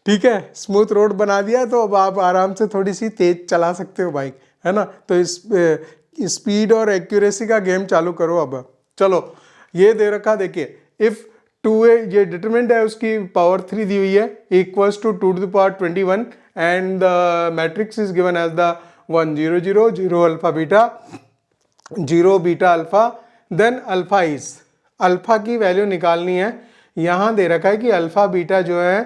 ठीक है, स्मूथ रोड बना दिया। तो अब आप आराम से थोड़ी सी तेज चला सकते हो बाइक, है ना। तो इस स्पीड और एक्यूरेसी का गेम चालू करो। अब चलो, ये दे रखा, देखिए, इफ 2a, ये डिटरमिनेंट है, उसकी पावर 3 दी हुई है, equals to 2⁻21 and the matrix is given as the 1 0 0 0 alpha beta 0 beta alpha, then alpha is, alpha की वैल्यू निकालनी है। यहाँ दे रखा है कि अल्फा बीटा जो है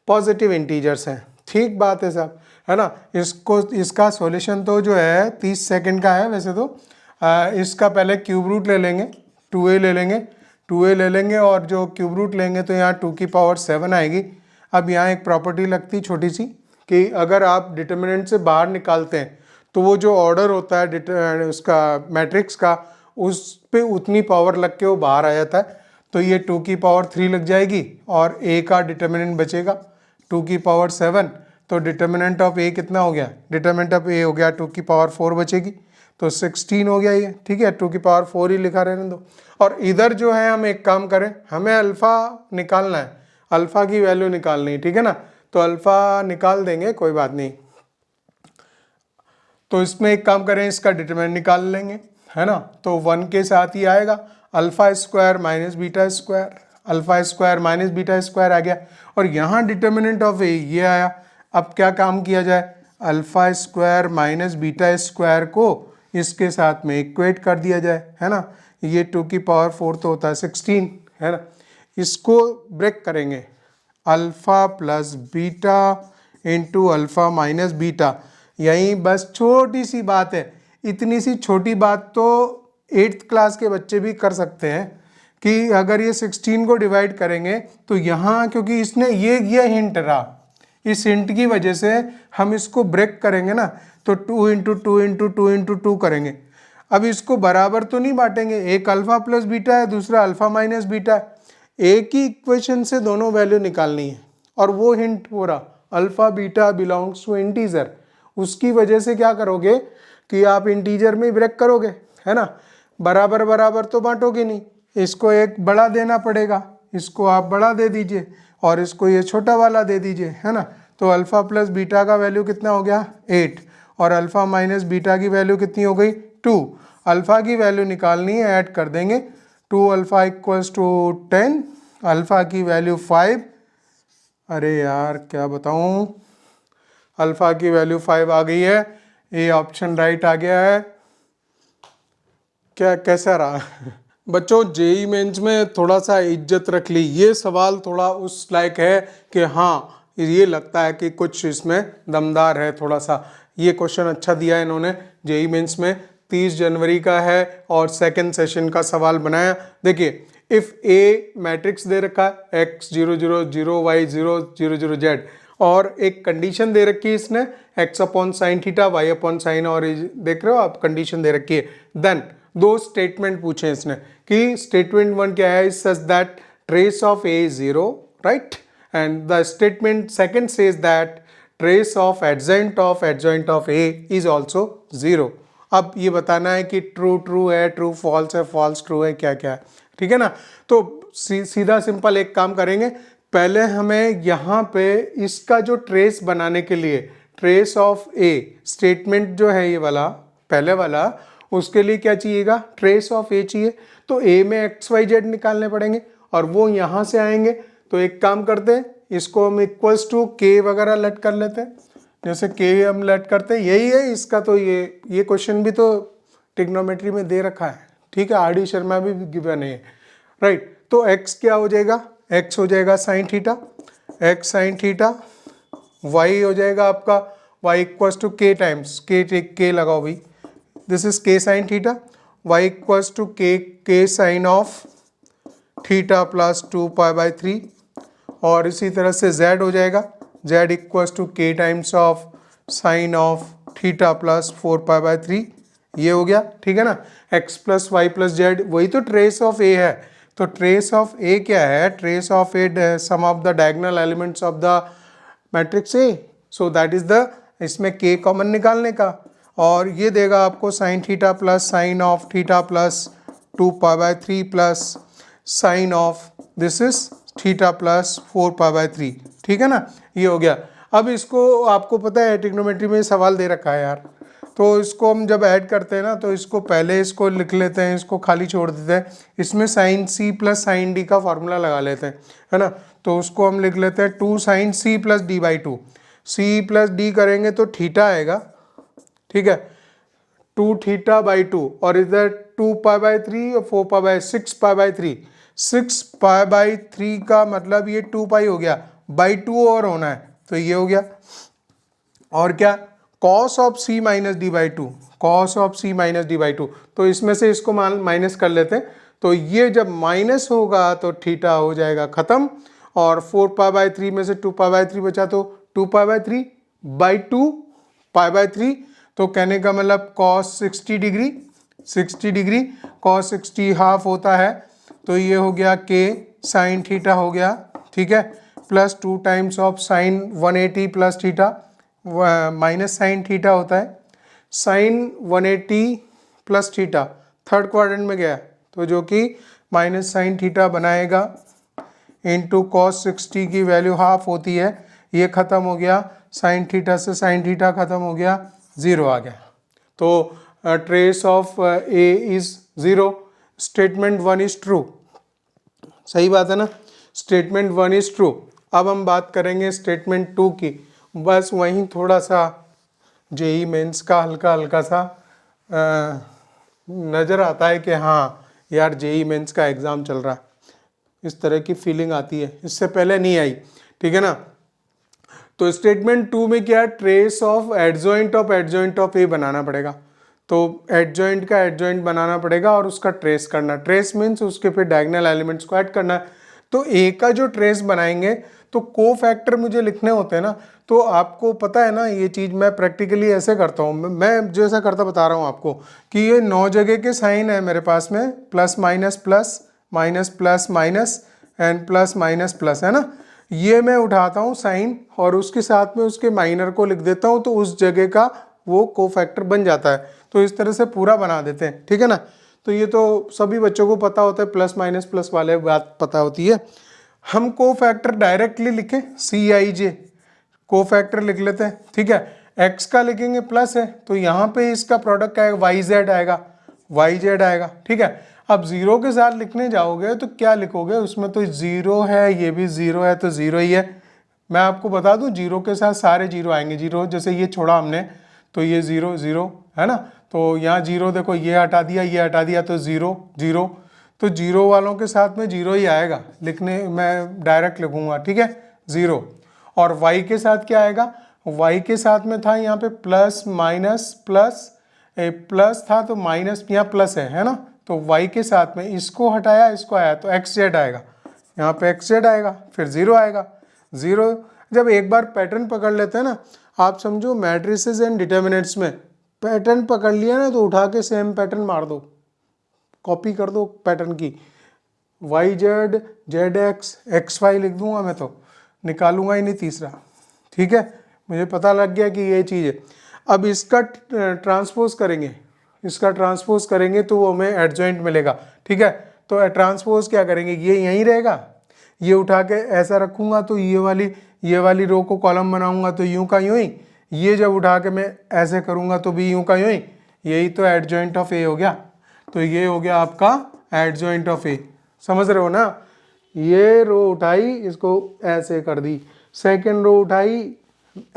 पॉजिटिव इंटीजर्स हैं, ठीक बात है साहब, है ना। इसका सॉल्यूशन तो जो है 30 सेकंड का है वैसे तो। इसका पहले क्यूब रूट ले लेंगे, 2a ले लेंगे, और जो क्यूब रूट लेंगे तो यहाँ 2⁻7 आएगी। अब यहाँ एक प्रॉपर्टी लगती छोटी सी कि अगर आप डिटर्मिनेंट से बाहर निकालते हैं तो वो जो ऑर्डर होता है उसका मैट्रिक्स का, उस पे उतनी पावर लग के वो बाहर आ जाता है। तो ये 2⁻3 लग जाएगी, और a का डिटर्मिनेंट बचेगा 2⁻7। तो डिटर्मिनेंट ऑफ a कितना हो गया, डिटर्मिनेंट ऑफ a हो गया 2⁻4 बचेगी, तो 16 हो गया ये, ठीक है। 2⁻4 ही लिखा रहने दो। और इधर जो है हम एक काम करें, हमें अल्फा निकालना है, अल्फा की वैल्यू निकालनी है, ठीक है ना। तो अल्फा निकाल देंगे, कोई बात नहीं। तो इसमें एक काम करें, इसका डिटरमिनेंट निकाल लेंगे, है ना। तो 1 के साथ ही आएगा alpha square minus beta square, alpha square minus beta square आ गया। और यहाँ डिटर्मिनेंट ऑफ ए ये आया। अब क्या काम किया जाए, alpha square minus beta square को इसके साथ में इक्वेट कर दिया जाए, है ना। ये 2⁻4 तो होता है 16, है ना। इसको ब्रेक करेंगे, alpha plus beta into alpha minus beta. यही बस छोटी सी बात है, इतनी सी छोटी बात तो 8th क्लास के बच्चे भी कर सकते हैं कि अगर ये 16 को डिवाइड करेंगे तो यहाँ, क्योंकि इसने ये हिंट रहा, इस हिंट की वजह से हम इसको ब्रेक करेंगे ना, तो 2 इंटू 2 इंटू 2 इंटू 2 करेंगे। अब इसको बराबर तो नहीं बांटेंगे, एक अल्फा प्लस बीटा है, दूसरा अल्फा माइनस बीटा है। एक ही इक्वेशन से दोनों वैल्यू निकालनी है, और वो हिंट हो रहा alpha beta belongs to integer. उसकी वजह से क्या करोगे कि आप इंटीजर में ब्रेक करोगे, है ना। बराबर बराबर तो बांटोगे नहीं, इसको एक बड़ा देना पड़ेगा, इसको आप बड़ा दे दीजिए और इसको ये छोटा वाला दे दीजिए, है ना। तो अल्फ़ा प्लस बीटा का वैल्यू कितना हो गया 8 और अल्फ़ा माइनस बीटा की वैल्यू कितनी हो गई 2। अल्फ़ा की वैल्यू निकालनी है, ऐड कर देंगे 2 अल्फ़ा इक्वल्स टू 10, अल्फ़ा की वैल्यू 5, अरे यार क्या बताऊं, अल्फ़ा की वैल्यू 5 आ गई है, ये ऑप्शन राइट आ गया है। क्या कैसा रहा बच्चों, जेई मेंस में थोड़ा सा इज्जत रख ली, ये सवाल थोड़ा उस लायक है कि हाँ ये लगता है कि कुछ इसमें दमदार है थोड़ा सा। ये क्वेश्चन अच्छा दिया है इन्होंने, जेई मेंस में 30 जनवरी का है और सेकंड सेशन का सवाल बनाया। देखिए, इफ़ ए मैट्रिक्स दे रखा है x 0 0 0 y 0 0 0 z और एक कंडीशन दे रखी है इसने x upon sine theta y upon sine, और देख रहे हो आप कंडीशन दे रखी है। देन दो स्टेटमेंट पूछे इसने कि स्टेटमेंट 1 क्या है, such that trace of a is 0, right, and the statement second says that trace of adjoint of a is also 0। अब ये बताना है कि ट्रू ट्रू है, ट्रू फॉल्स है, फॉल्स ट्रू है, क्या क्या है, ठीक है ना। तो सीधा सिंपल एक काम करेंगे, पहले हमें यहाँ पे इसका जो ट्रेस बनाने के लिए ट्रेस ऑफ ए स्टेटमेंट जो है ये वाला पहले वाला, उसके लिए क्या चाहिएगा, ट्रेस ऑफ ए चाहिए। तो ए में एक्स वाई जेड निकालने पड़ेंगे और वो यहाँ से आएंगे। तो एक काम करते हैं, इसको हम इक्वल्स टू के वगैरह लेट कर लेते हैं, जैसे के हम लेट करते हैं, यही है इसका। तो ये क्वेश्चन भी तो ट्रिग्नोमेट्री में दे रखा है, ठीक है, आर डी शर्मा भी गिवन है, राइट। तो x क्या हो जाएगा, x हो जाएगा sine theta, x sine theta, y हो जाएगा आपका y equals to k times k लगाओ भाई, this is k sine theta, y equals to k sine of theta plus 2π/3, और इसी तरह से z हो जाएगा z equals to k times of sine of theta plus 4π/3, ये हो गया, ठीक है ना। x plus y plus z, वही तो ट्रेस ऑफ ए है। तो ट्रेस ऑफ ए क्या है, trace of A sum of the diagonal elements of the matrix A, so that is the, इसमें के कॉमन निकालने का, और ये देगा आपको sine theta plus sine of theta plus 2π/3 plus sine of this is theta plus 4π/3, ठीक है ना, ये हो गया। अब इसको आपको पता है ट्रिग्नोमेट्री में सवाल दे रखा है यार, तो इसको हम जब ऐड करते हैं ना, तो इसको पहले इसको लिख लेते हैं, इसको खाली छोड़ देते हैं, इसमें sine c plus sine d का फॉर्मूला लगा लेते हैं, है ना। तो उसको हम लिख लेते हैं 2 sine c plus d by 2, c plus d करेंगे तो थीटा आएगा, ठीक है, 2 थीटा बाई 2, और इधर 2π/3 और 4π/6π/3, 6π/3 का मतलब ये 2π हो गया, बाई 2 और होना है, तो ये हो गया। और क्या, cos of c minus D by 2, cos of c minus D by 2, तो इसमें से इसको माइनस कर लेते हैं, तो ये जब माइनस होगा तो थीटा हो जाएगा खत्म, और 4π/3 में से 2π/3 बचा तो 2π/3 बाई 2π/3, तो कहने का मतलब cos 60 degree, 60 degree cos 60 half होता है, तो ये हो गया के साइन थीटा हो गया, ठीक है, plus 2 times of sine 180 plus theta, minus sine theta होता है, sine 180 plus theta third quadrant में गया, तो जो कि माइनस साइन थीटा बनाएगा, इनटू कॉस 60 की वैल्यू हाफ होती है, ये खत्म हो गया, साइन थीटा से साइन थीटा खत्म हो गया, 0 आ गया। तो trace of a is 0, statement 1 is true, सही बात है ना, स्टेटमेंट 1 इज ट्रू। अब हम बात करेंगे स्टेटमेंट 2 की, बस वहीं थोड़ा सा जेई मेंस का हल्का हल्का सा नज़र आता है कि हाँ यार जेई मेंस का एग्ज़ाम चल रहा है, इस तरह की फीलिंग आती है, इससे पहले नहीं आई, ठीक है ना। तो स्टेटमेंट 2 में क्या, ट्रेस ऑफ एडजॉइंट ऑफ ए बनाना पड़ेगा, तो एडजॉइंट का एडजॉइंट बनाना पड़ेगा और उसका ट्रेस करना, ट्रेस मीन्स उसके फिर डायगोनल एलिमेंट्स को ऐड करना है। तो ए का जो ट्रेस बनाएंगे तो को फैक्टर मुझे लिखने होते हैं ना, तो आपको पता है ना ये चीज़, मैं प्रैक्टिकली ऐसे करता हूँ, मैं जैसा करता बता रहा हूँ आपको कि ये 9 जगह के साइन है मेरे पास में, plus minus plus minus plus minus and plus minus plus, है ना, ये मैं उठाता हूँ साइन और उसके साथ में उसके माइनर को लिख देता हूँ, तो उस जगह का वो को फैक्टर बन जाता है। तो इस तरह से पूरा बना देते हैं, ठीक है ना। तो ये तो सभी बच्चों को पता होता है, प्लस माइनस प्लस वाले बात पता होती है। हम को फैक्टर डायरेक्टली लिखें, CIJ को फैक्टर लिख लेते हैं, ठीक है। x का लिखेंगे प्लस है तो यहाँ पे इसका प्रोडक्ट आएगा YZ आएगा, YZ आएगा, ठीक है। अब जीरो के साथ लिखने जाओगे तो क्या लिखोगे, उसमें तो जीरो है, ये भी जीरो है, तो जीरो ही है। मैं आपको बता दूं जीरो के साथ सारे जीरो आएंगे, जीरो जैसे ये छोड़ा हमने तो ये जीरो जीरो है ना, तो यहाँ जीरो देखो, ये हटा दिया, ये हटा दिया, तो जीरो जीरो, तो जीरो वालों के साथ में जीरो ही आएगा, लिखने मैं डायरेक्ट लिखूंगा, ठीक है, जीरो। और y के साथ क्या आएगा, y के साथ में था यहाँ पे प्लस माइनस प्लस, प्लस था तो माइनस, यहाँ प्लस है ना, तो y के साथ में इसको हटाया, इसको आया तो XZ आएगा, यहाँ पे XZ आएगा, फिर जीरो आएगा, जीरो। जब एक बार पैटर्न पकड़ लेते हैं ना, आप समझो मैट्रिसेस एंड डिटर्मिनेंट्स में पैटर्न पकड़ लिया ना तो उठा के सेम पैटर्न मार दो, कॉपी कर दो पैटर्न की, YZ ZX XY लिख दूंगा मैं, तो निकालूंगा ही नहीं तीसरा, ठीक है, मुझे पता लग गया कि ये चीज़ है। अब इसका ट्रांसपोज करेंगे, इसका ट्रांसपोज करेंगे तो वो हमें एडजॉइंट मिलेगा, ठीक है। तो ट्रांसपोज क्या करेंगे, ये यहीं रहेगा, ये उठा के ऐसा रखूंगा तो ये वाली रो को कॉलम बनाऊंगा तो यूं का यूं ही, ये जब उठा के मैं ऐसे करूंगा तो भी यूं का यूं ही, यही तो एडजॉइंट ऑफ ए हो गया। तो ये हो गया आपका एडजॉइंट ऑफ ए, समझ रहे हो ना। ये रो उठाई, इसको ऐसे कर दी, सेकेंड रो उठाई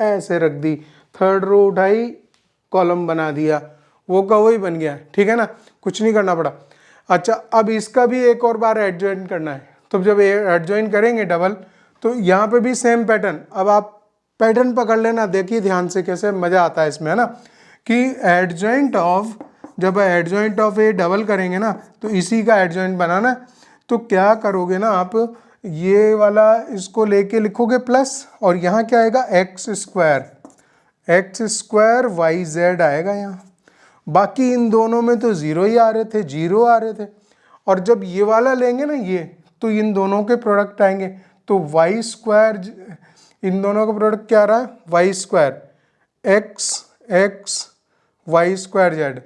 ऐसे रख दी, थर्ड रो उठाई कॉलम बना दिया, वो का वही बन गया, ठीक है ना, कुछ नहीं करना पड़ा। अच्छा, अब इसका भी एक और बार एडजॉइन करना है, तो जब एडजॉइन करेंगे डबल तो यहाँ पे भी सेम पैटर्न। अब आप पैटर्न पकड़ लेना, देखिए ध्यान से कैसे मजा आता है इसमें, है ना, कि एडजॉइंट ऑफ, जब एडजॉइंट ऑफ ए डबल करेंगे ना तो इसी का एडजॉइंट बनाना है। तो क्या करोगे ना आप, ये वाला इसको लेके लिखोगे प्लस, और यहाँ क्या आएगा एक्स स्क्वायर YZ आएगा यहाँ। बाकी इन दोनों में तो जीरो ही आ रहे थे, जीरो आ रहे थे, और जब ये वाला लेंगे ना ये, तो इन दोनों के प्रोडक्ट आएंगे, तो वाई स्क्वायर, इन दोनों का प्रोडक्ट क्या आ रहा है, y square x y square z,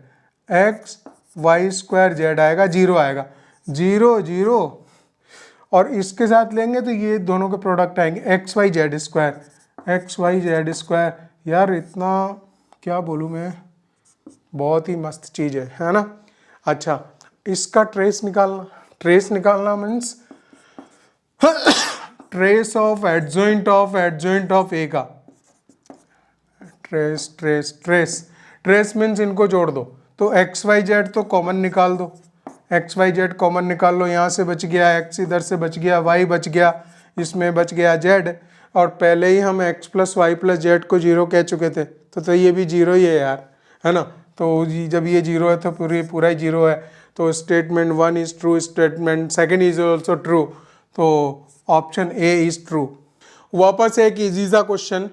x y square z आएगा, जीरो आएगा, जीरो जीरो, और इसके साथ लेंगे तो ये दोनों के प्रोडक्ट आएंगे एक्स वाई जेड स्क्वायर। यार इतना क्या बोलूँ मैं, बहुत ही मस्त चीज़ है ना। अच्छा, इसका ट्रेस निकालना means trace of adjoint of A का ट्रेस मीन्स इनको जोड़ दो, तो एक्स वाई जेड तो कॉमन निकाल दो, एक्स वाई जेड कॉमन निकाल लो, यहाँ से बच गया एक्स, इधर से बच गया वाई, बच गया इसमें बच गया जेड, और पहले ही हम x plus y plus z को जीरो कह चुके थे, तो ये भी जीरो ही है यार, है ना। तो जब ये जीरो है तो पूरा ही जीरो है, तो statement 1 is true, statement 2 is also true, तो ऑप्शन ए इज ट्रू। वापस एक इजी सा क्वेश्चन,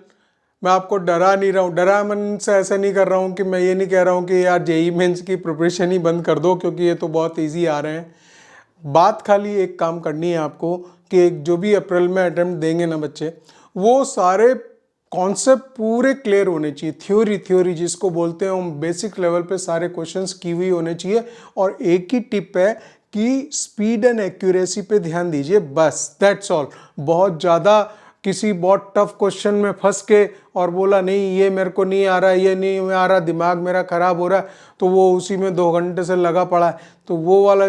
मैं आपको डरा नहीं रहा हूँ, डरा मन से ऐसा नहीं कर रहा हूँ कि मैं ये नहीं कह रहा हूँ कि यार जेई मेंस की प्रिपरेशन ही बंद कर दो, क्योंकि ये तो बहुत इजी आ रहे हैं। बात खाली एक काम करनी है आपको कि जो भी अप्रैल में अटेम्प्ट देंगे ना बच्चे, वो सारे कॉन्सेप्ट पूरे क्लियर होने चाहिए, थ्योरी जिसको बोलते हैं हम, बेसिक लेवल पे सारे क्वेश्चंस की हुई होने चाहिए। और एक ही टिप है कि स्पीड एंड एक्यूरेसी पे ध्यान दीजिए, बस दैट्स ऑल। बहुत ज़्यादा किसी बहुत टफ क्वेश्चन में फंस के और बोला नहीं ये मेरे को नहीं आ रहा, ये नहीं आ रहा, दिमाग मेरा खराब हो रहा है, तो वो उसी में 2 घंटे से लगा पड़ा है, तो वो वाला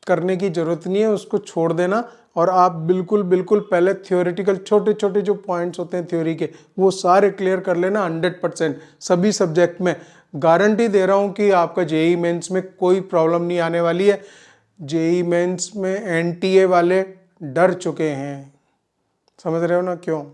करने की जरूरत नहीं है, उसको छोड़ देना। और आप बिल्कुल पहले थियोरेटिकल छोटे छोटे जो पॉइंट्स होते हैं थ्योरी के, वो सारे क्लियर कर लेना 100% सभी सब्जेक्ट में। गारंटी दे रहा हूँ कि आपका जेई मेंस में कोई प्रॉब्लम नहीं आने वाली है। जेई मेंस में एनटीए वाले डर चुके हैं, समझ रहे हो ना क्यों।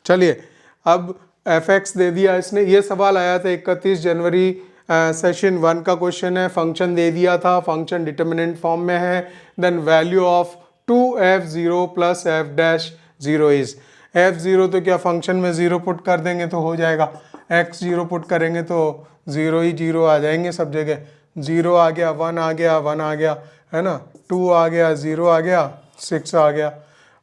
चलिए, अब एफएक्स दे दिया इसने, ये सवाल आया था 31 जनवरी सेशन 1 का क्वेश्चन है। फंक्शन दे दिया था, फंक्शन डिटर्मिनेंट फॉर्म में है। Then value of 2f0 plus f'0 is, f0 तो क्या फंक्शन में 0 पुट कर देंगे तो हो जाएगा, x0 पुट करेंगे तो 0 ही 0 आ जाएंगे सब जगह, 0 आ गया, 1 आ गया, 1 आ गया, है ना, 2 आ गया, 0 आ गया, 6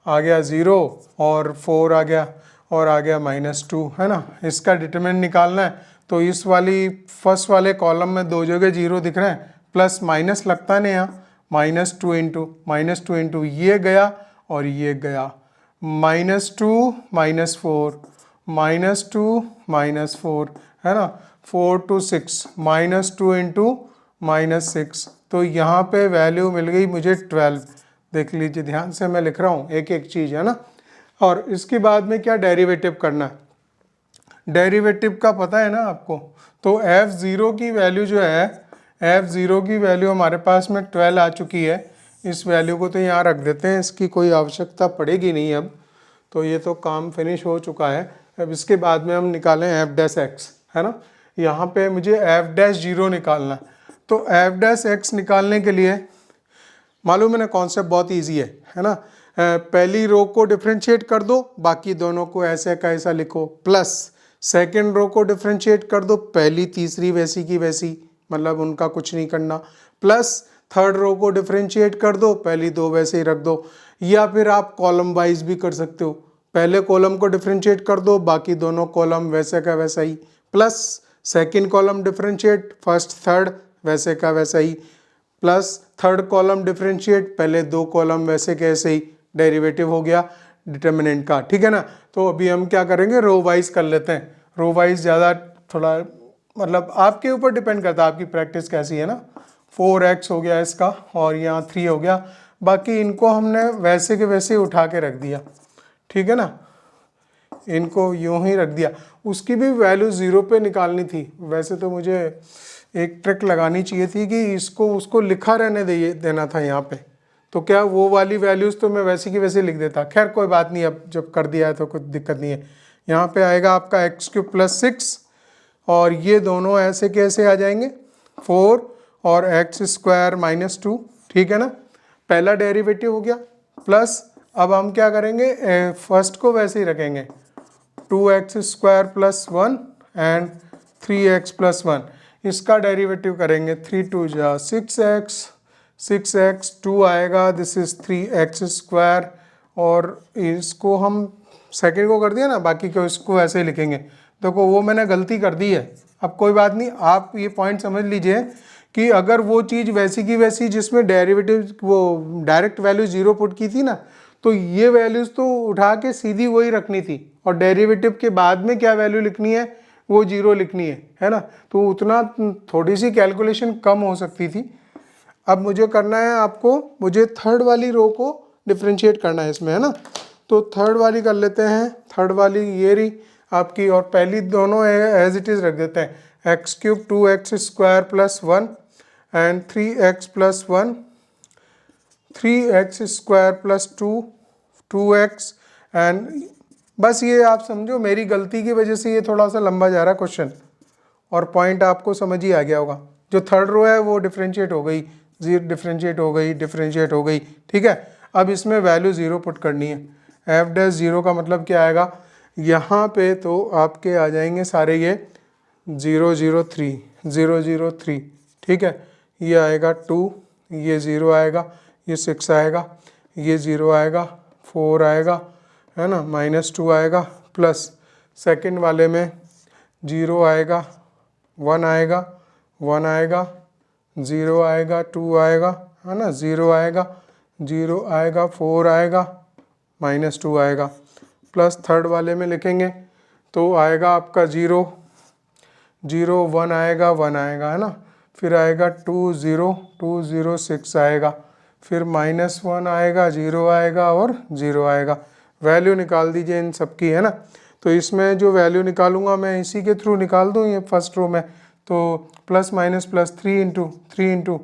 आ गया 0, और 4 आ गया, और आ गया -2, है ना। इसका डिटरमिनेंट निकालना है, तो इस वाली फर्स्ट वाले कॉलम में 2 जगह 0 दिख रहे हैं, प्लस माइनस लगता नहीं यहाँ, -2 ये गया और ये गया, -2 -4 -2 -4 है ना, 4 to 6 -2 -6, तो यहाँ पे वैल्यू मिल गई मुझे 12। देख लीजिए ध्यान से मैं लिख रहा हूँ एक एक चीज़ है ना। और इसके बाद में क्या डेरिवेटिव करना है, डेरिवेटिव का पता है ना आपको, तो f0 की वैल्यू जो है, f0 की वैल्यू हमारे पास में 12 आ चुकी है। इस वैल्यू को तो यहाँ रख देते हैं, इसकी कोई आवश्यकता पड़ेगी नहीं अब, तो ये तो काम फिनिश हो चुका है। अब इसके बाद में हम निकालें f' है ना, यहाँ पे मुझे f' निकालना है। तो f' निकालने के लिए मालूम है ना, कॉन्सेप्ट बहुत ईजी है ना। पहली रो को डिफ्रेंशिएट कर दो, बाकी दोनों को ऐसे का ऐसा लिखो, प्लस सेकेंड रो को डिफ्रेंशिएट कर दो, पहली तीसरी वैसी की वैसी, मतलब उनका कुछ नहीं करना, प्लस थर्ड रो को डिफ्रेंशिएट कर दो, पहली दो वैसे ही रख दो। या फिर आप कॉलम वाइज भी कर सकते हो, पहले कॉलम को डिफ्रेंशिएट कर दो, बाकी दोनों कॉलम वैसे का वैसा ही, plus second column differentiate, first third वैसे का वैसा ही, प्लस थर्ड कॉलम डिफ्रेंशिएट, पहले दो कॉलम वैसे के ऐसे ही, डेरिवेटिव हो गया डिटर्मिनेंट का, ठीक है ना। तो अभी हम क्या करेंगे, रो वाइज कर लेते हैं। रो वाइज ज़्यादा थोड़ा मतलब आपके ऊपर डिपेंड करता है आपकी प्रैक्टिस कैसी है ना। 4x हो गया इसका और यहाँ 3 हो गया, बाकी इनको हमने वैसे के वैसे उठा के रख दिया, ठीक है ना, इनको यूं ही रख दिया। उसकी भी वैल्यू 0 पे निकालनी थी, वैसे तो मुझे एक ट्रिक लगानी चाहिए थी कि इसको उसको लिखा रहने देना था यहाँ पे, तो क्या वो वाली वैल्यूज़ तो मैं वैसे की वैसे लिख देता। खैर कोई बात नहीं, अब जब कर दिया है तो कुछ दिक्कत नहीं है। यहाँ पे आएगा आपका x³ + 6 और ये दोनों ऐसे कैसे आ जाएंगे 4 और x² - 2, ठीक है ना। पहला डेरिवेटिव हो गया, प्लस अब हम क्या करेंगे, फर्स्ट को वैसे ही रखेंगे 2x² + 1 एंड 3x + 1, इसका डेरिवेटिव करेंगे 3 2 जा 6x, 6x 2 आएगा, दिस इज 3x², और इसको हम सेकेंड को कर दिया ना, बाकी को इसको ऐसे ही लिखेंगे। देखो वो मैंने गलती कर दी है, अब कोई बात नहीं, आप ये पॉइंट समझ लीजिए कि अगर वो चीज़ वैसी की वैसी जिसमें डेरिवेटिव वो डायरेक्ट वैल्यू 0 पुट की थी ना, तो ये वैल्यूज़ तो उठा के सीधी वही रखनी थी, और डेरिवेटिव के बाद में क्या वैल्यू लिखनी है, वो 0 लिखनी है ना। तो उतना थोड़ी सी कैलकुलेशन कम हो सकती थी। अब मुझे करना है आपको, मुझे थर्ड वाली रो को डिफ्रेंशिएट करना है इसमें, है ना। तो थर्ड वाली कर लेते हैं, थर्ड वाली ये रही आपकी, और पहली दोनों एज इट इज़ रख देते हैं, x³ 2x² + 1 and 3x + 1, 3x² + 2 2x, and बस ये आप समझो मेरी गलती की वजह से ये थोड़ा सा लंबा जा रहा है क्वेश्चन, और पॉइंट आपको समझ ही आ गया होगा। जो थर्ड रो है वो डिफ्रेंशिएट हो गई, डिफ्रेंशिएट हो गई, ठीक है। अब इसमें वैल्यू 0 पुट करनी है, f' 0 का मतलब क्या आएगा, यहाँ पे तो आपके आ जाएंगे सारे ये 0 0 3 0 0 3, ठीक है। ये आएगा 2, ये 0 आएगा, ये 6 आएगा, ये 0 आएगा, 4 आएगा, है ना, -2 आएगा, प्लस सेकंड वाले में 0 आएगा, 1 आएगा, 1 आएगा, 0 आएगा, 2 आएगा, है ना, 0 आएगा, 0 आएगा, 4 आएगा, -2 आएगा, प्लस थर्ड वाले में लिखेंगे तो आएगा आपका 0 0 1 आएगा, 1 आएगा, है ना, फिर आएगा 2 0 2 0 6 आएगा, फिर -1 आएगा, 0 आएगा और 0 आएगा। वैल्यू निकाल दीजिए इन सबकी, है ना। तो इसमें जो वैल्यू निकालूंगा मैं इसी के थ्रू निकाल दूँ, ये फर्स्ट रो में, तो +- +3 इंटू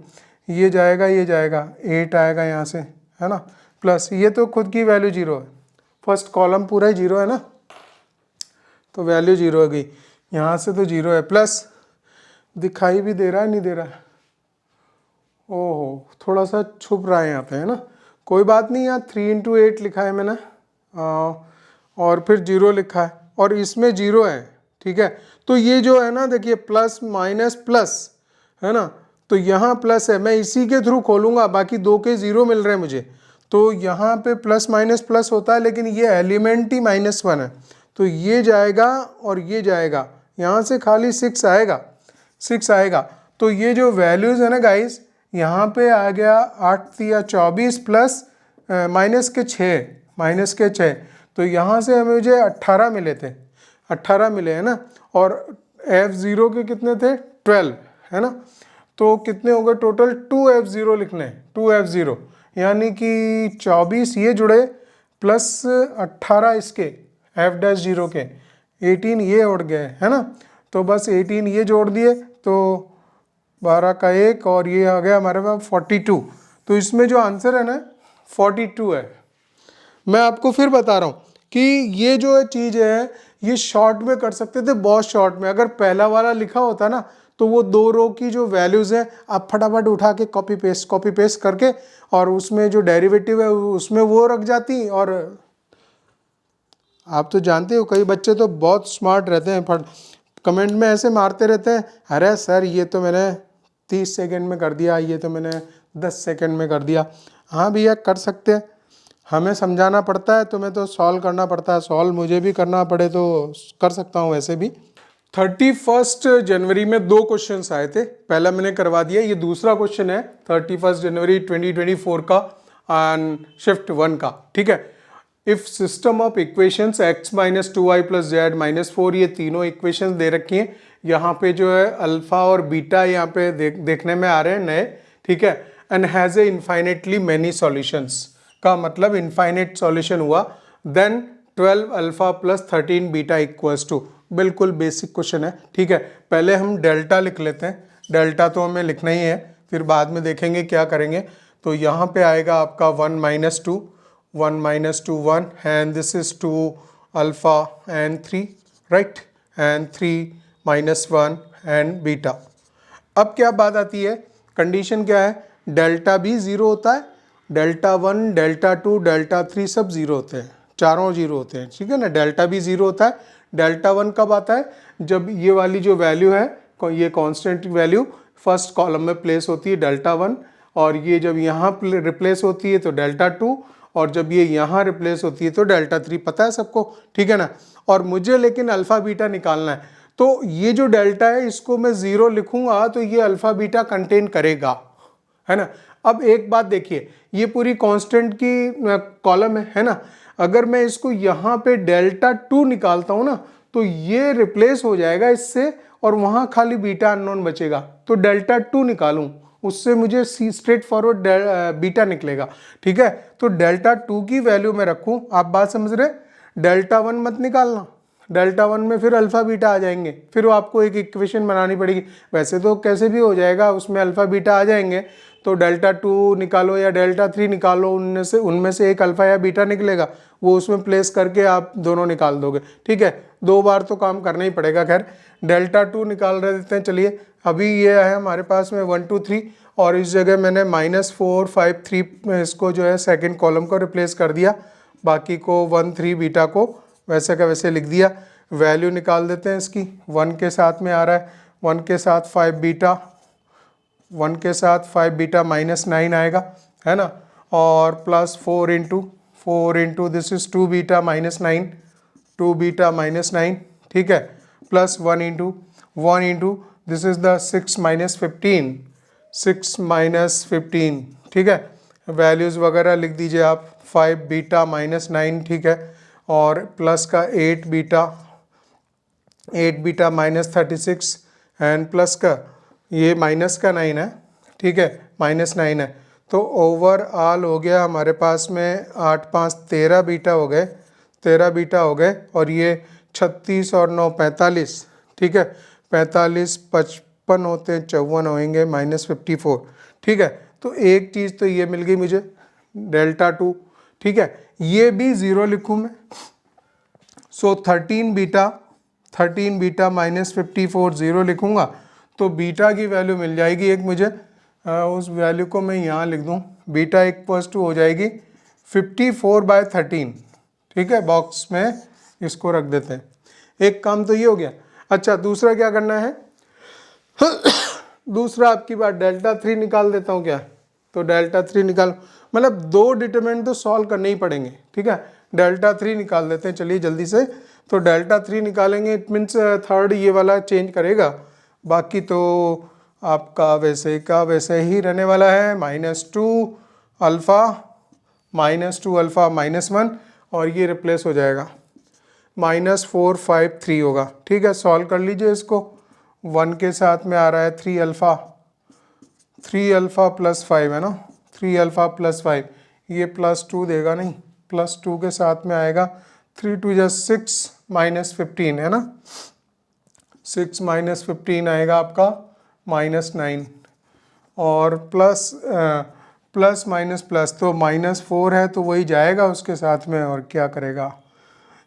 ये जाएगा 8 आएगा यहाँ से, है ना, प्लस ये तो खुद की वैल्यू 0 है, फर्स्ट कॉलम पूरा ही 0 है ना, तो वैल्यू 0 हो गई, यहाँ से तो 0 है, प्लस दिखाई भी दे रहा है नहीं दे रहा है, ओहो थोड़ा सा छुप रहा है यहाँ पे, है ना, कोई बात नहीं, यहाँ 3 इंटू 8 लिखा है मैंने, और फिर 0 लिखा है, और इसमें 0 है, ठीक है। तो ये जो है ना देखिए प्लस माइनस प्लस, है ना, तो यहाँ प्लस है, मैं इसी के थ्रू खोलूँगा, बाकी 2 के 0 मिल रहे हैं मुझे, तो यहाँ पे प्लस माइनस प्लस होता है, लेकिन ये एलिमेंट ही -1 है, तो ये जाएगा और ये जाएगा, यहाँ से खाली 6 आएगा, तो ये जो वैल्यूज़ है ना गाइस, यहाँ पे आ गया 8 या 24 प्लस माइनस के 6, तो यहाँ से हमें मुझे 18 मिले थे, 18 मिले है ना, और F0 के कितने थे 12 है ना, तो कितने हो गए टोटल 2F0 लिखने हैं, 2F0 यानी कि 24 ये जुड़े प्लस 18 इसके F'0 के 18 ये उड़ गए है ना, तो बस 18 ये जोड़ दिए तो 12 का 1 और ये आ गया हमारे पास 42। तो इसमें जो आंसर है ना 42 है। मैं आपको फिर बता रहा हूँ कि ये जो चीज़ है ये शॉर्ट में कर सकते थे, बहुत शॉर्ट में। अगर पहला वाला लिखा होता ना तो वो 2 रो की जो वैल्यूज़ हैं आप फटाफट उठा के कॉपी पेस्ट करके और उसमें जो डेरिवेटिव है उसमें वो रख जाती। और आप तो जानते हो कई बच्चे तो बहुत स्मार्ट रहते हैं, कमेंट में ऐसे मारते रहते हैं, अरे सर ये तो मैंने 30 सेकंड में कर दिया, ये तो मैंने 10 सेकंड में कर दिया। हाँ भैया कर सकते हैं, हमें समझाना पड़ता है, तुम्हें तो सॉल्व करना पड़ता है, सॉल्व मुझे भी करना पड़े तो कर सकता हूँ वैसे भी। 31 जनवरी में 2 क्वेश्चंस आए थे, पहला मैंने करवा दिया, ये दूसरा क्वेश्चन है 31 जनवरी 2024 का एंड शिफ्ट 1 का, ठीक है। If system of equations x minus 2y plus Z minus 4, ये तीनों इक्वेशंस दे रखी हैं, यहाँ पे जो है अल्फा और बीटा यहाँ पे देखने में आ रहे हैं नए, ठीक है। And has a infinitely many solutions का मतलब इनफाइनेट सॉल्यूशन हुआ, then 12 alpha plus 13 beta equals to, बिल्कुल बेसिक क्वेश्चन है, ठीक है। पहले हम डेल्टा लिख लेते हैं, डेल्टा तो हमें लिखना ही है, फिर बाद में देखेंगे क्या करेंगे। तो यहाँ पे आएगा आपका 1 minus 2 1 and this is 2 alpha and 3 right and 3 minus 1 and beta। अब क्या बात आती है, कंडीशन क्या है, डेल्टा भी ज़ीरो होता है, डेल्टा 1 डेल्टा 2 डेल्टा 3 सब ज़ीरो होते हैं, चारों ज़ीरो होते हैं, ठीक है ना। डेल्टा भी ज़ीरो होता है, डेल्टा 1 कब आता है, जब ये वाली जो वैल्यू है ये कांस्टेंट वैल्यू फर्स्ट कॉलम में प्लेस होती है डेल्टा 1, और ये जब यहाँ रिप्लेस होती है तो डेल्टा 2, और जब ये यहाँ रिप्लेस होती है तो डेल्टा 3, पता है सबको, ठीक है ना। और मुझे लेकिन अल्फ़ा बीटा निकालना है, तो ये जो डेल्टा है इसको मैं ज़ीरो लिखूंगा तो ये अल्फ़ा बीटा कंटेन करेगा, है ना। अब एक बात देखिए, ये पूरी कांस्टेंट की कॉलम है ना, अगर मैं इसको यहाँ पे डेल्टा 2 निकालता हूँ ना तो ये रिप्लेस हो जाएगा इससे और वहाँ खाली बीटा अननोन बचेगा, तो डेल्टा 2 निकालूँ उससे मुझे स्ट्रेट फॉरवर्ड बीटा निकलेगा, ठीक है। तो डेल्टा 2 की वैल्यू में रखूँ, आप बात समझ रहे, डेल्टा 1 मत निकालना, डेल्टा 1 में फिर अल्फ़ा बीटा आ जाएंगे, फिर वो आपको एक इक्वेशन बनानी पड़ेगी, वैसे तो कैसे भी हो जाएगा उसमें अल्फ़ा बीटा आ जाएंगे, तो डेल्टा 2 निकालो या डेल्टा 3 निकालो, उनमें से एक अल्फ़ा या बीटा निकलेगा, वो उसमें प्लेस करके आप दोनों निकाल दोगे, ठीक है। 2 बार तो काम करना ही पड़ेगा। खैर डेल्टा 2 निकाल रहे देते हैं, चलिए अभी ये है हमारे पास में 1 2 3, और इस जगह मैंने -4 5 3 इसको जो है सेकंड कॉलम को रिप्लेस कर दिया, बाकी को 1 3 बीटा को वैसे का वैसे लिख दिया। वैल्यू निकाल देते हैं इसकी, 1 के साथ में आ रहा है, 1 के साथ 5 बीटा, 1 के साथ 5 बीटा -9 आएगा, है ना, और plus 4 into this is 2 beta -9, 2 beta -9, ठीक है, plus 1 into this is the 6 minus 15, ठीक है। वैल्यूज़ वगैरह लिख दीजिए आप, 5 बीटा -9, ठीक है, और प्लस का 8 बीटा -36 एंड प्लस का ये माइनस का 9 है, ठीक है, -9 है, तो ओवरऑल हो गया हमारे पास में 8 5 13 बीटा हो गए, 13 बीटा हो गए, और ये 36 और 9 45, ठीक है, 45 55 होते हैं, 54 होंगे -54, ठीक है। तो एक चीज़ तो ये मिल गई मुझे डेल्टा 2, ठीक है, ये भी ज़ीरो लिखूँ मैं, सो 13 बीटा -54 ज़ीरो लिखूँगा तो बीटा की वैल्यू मिल जाएगी एक मुझे, उस वैल्यू को मैं यहाँ लिख दूँ, बीटा इक्वल्स टू हो जाएगी 54/13, ठीक है, बॉक्स में इसको रख देते हैं। एक काम तो ये हो गया। अच्छा दूसरा क्या करना है दूसरा आपकी बात डेल्टा 3 निकाल देता हूँ क्या, तो डेल्टा 3 निकाल, मतलब 2 डिटरमिनेंट तो सॉल्व करने ही पड़ेंगे, ठीक है। डेल्टा 3 निकाल देते हैं, चलिए जल्दी से, तो डेल्टा 3 निकालेंगे, इट मीन्स थर्ड ये वाला चेंज करेगा, बाकी तो आपका वैसे का वैसे ही रहने वाला है, -2 अल्फ़ा -1 और ये रिप्लेस हो जाएगा -453 होगा। ठीक है, सॉल्व कर लीजिए इसको। 1 के साथ में आ रहा है 3 अल्फ़ा प्लस 5 है ना, 3 अल्फ़ा प्लस 5, ये +2 देगा नहीं, +2 के साथ में आएगा 3 2 जा 6 -15 है ना, 6 -15 आएगा आपका -9 और प्लस माइनस प्लस तो -4 है तो वही जाएगा उसके साथ में, और क्या करेगा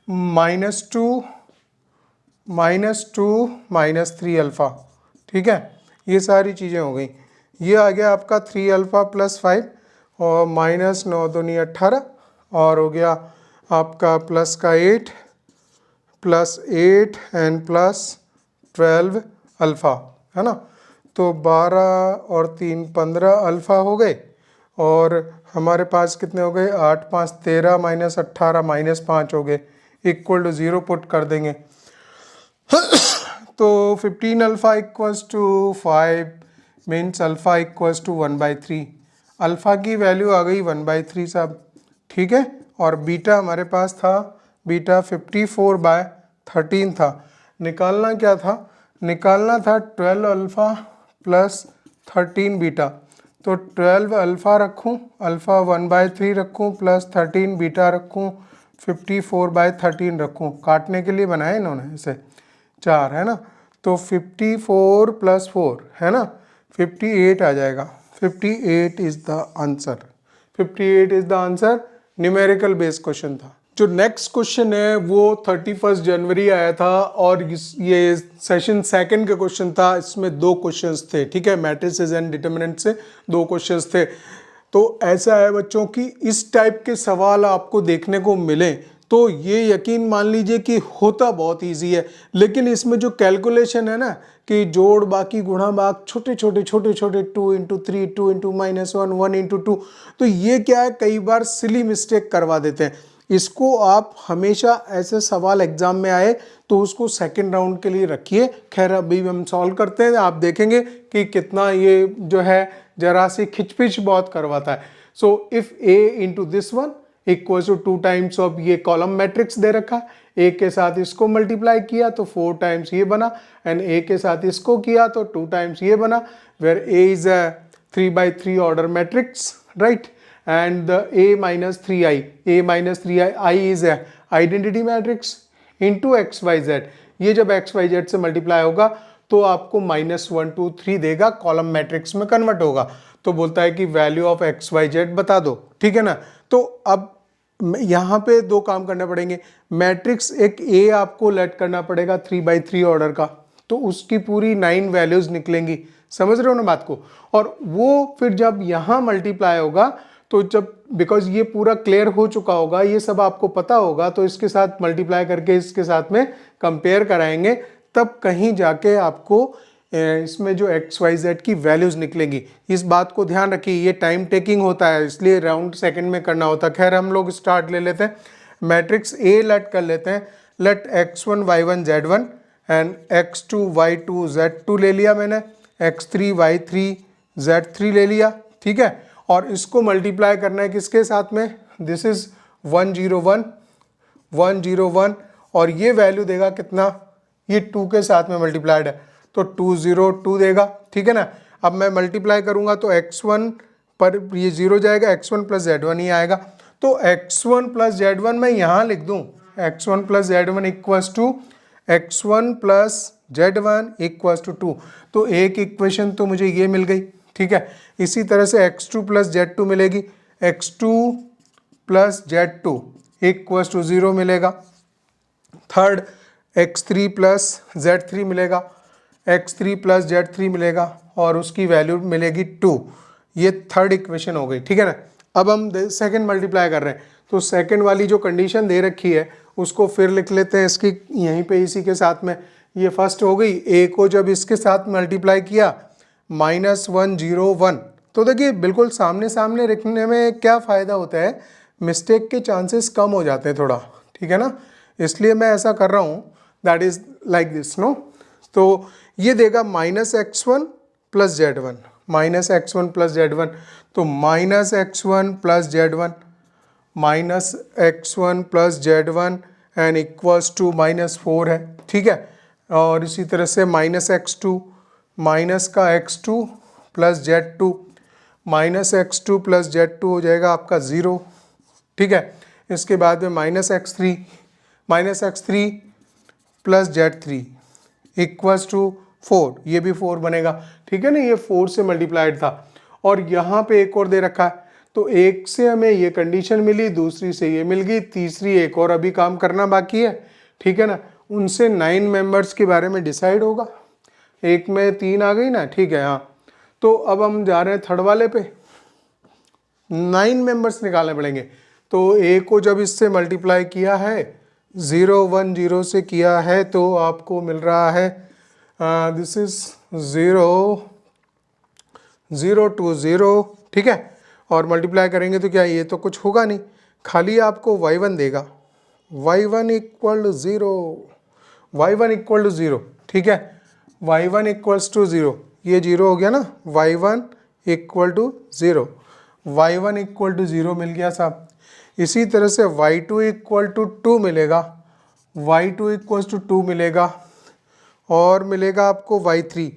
-2 -3 अल्फ़ा। ठीक है, ये सारी चीज़ें हो गई। ये आ गया आपका 3 अल्फ़ा प्लस 5 और -9 दूनी 18 और हो गया आपका प्लस का 8 एंड प्लस 12 अल्फ़ा है ना। तो 12 और 3 15 अल्फ़ा हो गए और हमारे पास कितने हो गए 8 5 13 -18 -5 हो गए, इक्वल टू 0 पुट कर देंगे। तो 15 alpha equals to 5 means alpha equals to 1/3। Alpha की वैल्यू आ गई 1/3 साहब। ठीक है, और बीटा हमारे पास था, बीटा 54/13 था। निकालना क्या था, निकालना था 12 अल्फ़ा प्लस 13 बीटा। तो 12 अल्फ़ा रखूँ, अल्फ़ा 1/3 रखूँ प्लस 13 बीटा रखूँ, 54/13 रखूँ। काटने के लिए बनाए इन्होंने इसे 4 है ना, तो 54 + 4 है ना 58 आ जाएगा। 58 is the answer, 58 is the answer. Numerical based question था। जो नेक्स्ट क्वेश्चन है वो 31 जनवरी आया था और ये सेशन सेकंड का क्वेश्चन था। इसमें 2 क्वेश्चंस थे। ठीक है, मैट्रिसेस एंड डिटरमिनेंट से 2 क्वेश्चंस थे। तो ऐसा है बच्चों कि इस टाइप के सवाल आपको देखने को मिले तो ये यकीन मान लीजिए कि होता बहुत इजी है, लेकिन इसमें जो कैलकुलेशन है ना कि जोड़ बाकी गुणा भाग छोटे छोटे 2 × 3 2 × -1 1 × 2, तो ये क्या है कई बार सिली मिस्टेक करवा देते हैं। इसको आप हमेशा ऐसे सवाल एग्जाम में आए तो उसको सेकंड राउंड के लिए रखिए। खैर अभी हम सॉल्व करते हैं, आप देखेंगे कि कितना ये जो है जरा सी खिचपिच बहुत करवाता है। So if a into this one equal to 2 times of ये कॉलम मैट्रिक्स दे रखा है, a के साथ इसको मल्टीप्लाई किया तो 4 टाइम्स ये बना, एंड a के साथ इसको किया तो 2 टाइम्स ये बना, where a is a 3/3 order matrix, right, and the a minus 3i is a identity matrix into xyz। ये जब xyz से मल्टीप्लाई होगा तो आपको -1 2 3 देगा, कॉलम मैट्रिक्स में कन्वर्ट होगा। तो बोलता है कि वैल्यू ऑफ xyz बता दो। ठीक है ना, तो अब यहाँ पे 2 काम करने पड़ेंगे। मैट्रिक्स एक a आपको लेट करना पड़ेगा 3/3 ऑर्डर का, तो उसकी पूरी 9 वैल्यूज निकलेंगी। समझ रहे हो ना बात को, और वो फिर जब यहाँ मल्टीप्लाई होगा तो जब बिकॉज ये पूरा क्लियर हो चुका होगा, ये सब आपको पता होगा, तो इसके साथ मल्टीप्लाई करके इसके साथ में कंपेयर कराएंगे, तब कहीं जाके आपको इसमें जो XYZ की वैल्यूज निकलेंगी। इस बात को ध्यान रखिए, ये टाइम टेकिंग होता है इसलिए राउंड सेकंड में करना होता है। खैर हम लोग स्टार्ट ले लेते हैं, मैट्रिक्स A लेट कर लेते हैं। Late x1 y1 z1 and x2 y2 z2 ले लिया मैंने, x3 y3 z3 ले लिया। ठीक है, और इसको मल्टीप्लाई करना है किसके साथ में, दिस इज 101 और ये वैल्यू देगा कितना, ये 2 के साथ में मल्टीप्लाइड है तो 202 देगा। ठीक है ना, अब मैं मल्टीप्लाई करूंगा तो x1 पर ये 0 जाएगा, x1 + z1 ही आएगा। तो x1 + z1 मैं यहाँ लिख दूं, x1 + z1 equals to x1 + z1 equals to 2। तो एक इक्वेशन तो मुझे ये मिल गई। ठीक है, इसी तरह से x2 + z2 मिलेगी, x2 + z2 इक्वल्स टू 0 मिलेगा। थर्ड x3 + z3 मिलेगा, x3 + z3 मिलेगा और उसकी वैल्यू मिलेगी 2। ये थर्ड इक्वेशन हो गई। ठीक है ना, अब हम सेकंड मल्टीप्लाई कर रहे हैं तो सेकंड वाली जो कंडीशन दे रखी है उसको फिर लिख लेते हैं इसकी यहीं पे इसी के साथ में। ये फर्स्ट हो गई, a को जब इसके साथ मल्टीप्लाई किया -101, तो देखिए बिल्कुल सामने सामने लिखने में क्या फ़ायदा होता है, मिस्टेक के चांसेस कम हो जाते हैं थोड़ा। ठीक है ना, इसलिए मैं ऐसा कर रहा हूँ, that is like this no. तो ये देगा -x1 plus Z1, minus x1 plus Z1, तो minus x1 plus Z1, minus x1 plus Z1 and equals to -4 है, ठीक है। और इसी तरह से माइनस x2, माइनस का x2 plus Z2, minus x2 plus Z2 हो जाएगा आपका 0, ठीक है। इसके बाद में minus x3, minus x3 plus Z3 equals to 4, ये भी 4 बनेगा, ठीक है ना, ये 4 से मल्टीप्लाइड था। और यहाँ पे एक और दे रखा है, तो एक से हमें ये कंडीशन मिली, दूसरी से ये मिल गई, तीसरी एक और अभी काम करना बाकी है, ठीक है ना। उनसे 9 मेंबर्स के बारे में डिसाइड होगा, एक में 3 आ गई ना, ठीक है। हाँ, तो अब हम जा रहे हैं थर्ड वाले पे, 9 मेंबर्स निकालने पड़ेंगे। तो ए को जब इससे मल्टीप्लाई किया है, 0 1 0 से किया है, तो आपको मिल रहा है दिस इज 0 0 2 0, ठीक है। और मल्टीप्लाई करेंगे तो क्या, ये तो कुछ होगा नहीं, खाली आपको y1 देगा, y1 equal to 0, y1 equal to 0, ठीक है। y1 इक्वल्स टू 0, ये 0 हो गया ना, y1 equal to 0, y1 equal to 0 मिल गया साहब। इसी तरह से y2 इक्वल टू 2 मिलेगा, y2 इक्वल्स टू 2 मिलेगा, और मिलेगा आपको y3,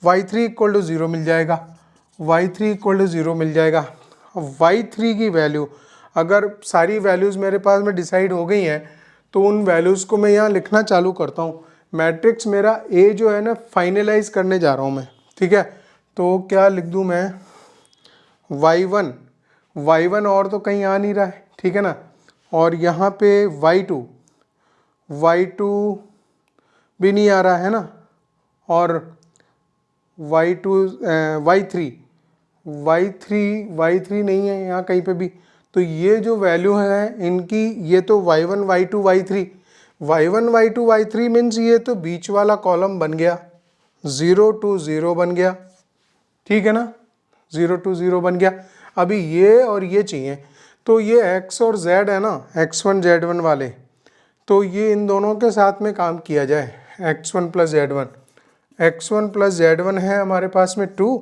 y3 इक्वल टू 0 मिल जाएगा, y3 इक्वल टू 0 मिल जाएगा। y3 की वैल्यू, अगर सारी वैल्यूज़ मेरे पास में डिसाइड हो गई हैं, तो उन वैल्यूज़ को मैं यहाँ लिखना चालू करता हूँ। मैट्रिक्स मेरा ए जो है ना, फाइनलाइज करने जा रहा हूँ मैं, ठीक है। तो क्या लिख दूँ मैं, y1, y1 और तो कहीं आ नहीं रहा है, ठीक है ना। और यहाँ पे y2, y2 भी नहीं आ रहा है ना, और y2 y3, y3 नहीं है यहाँ कहीं पे भी। तो ये जो वैल्यू है इनकी, ये तो y1 y2 y3, y1 y2 y3 means ये तो बीच वाला कॉलम बन गया, 0 to 0 बन गया, ठीक है ना, 0 to 0 बन गया। अभी ये और ये चाहिए, तो ये x और z है ना, x1 z1 वाले, तो ये इन दोनों के साथ में काम किया जाए, x1 plus z1, x1 plus z1 है हमारे पास में 2,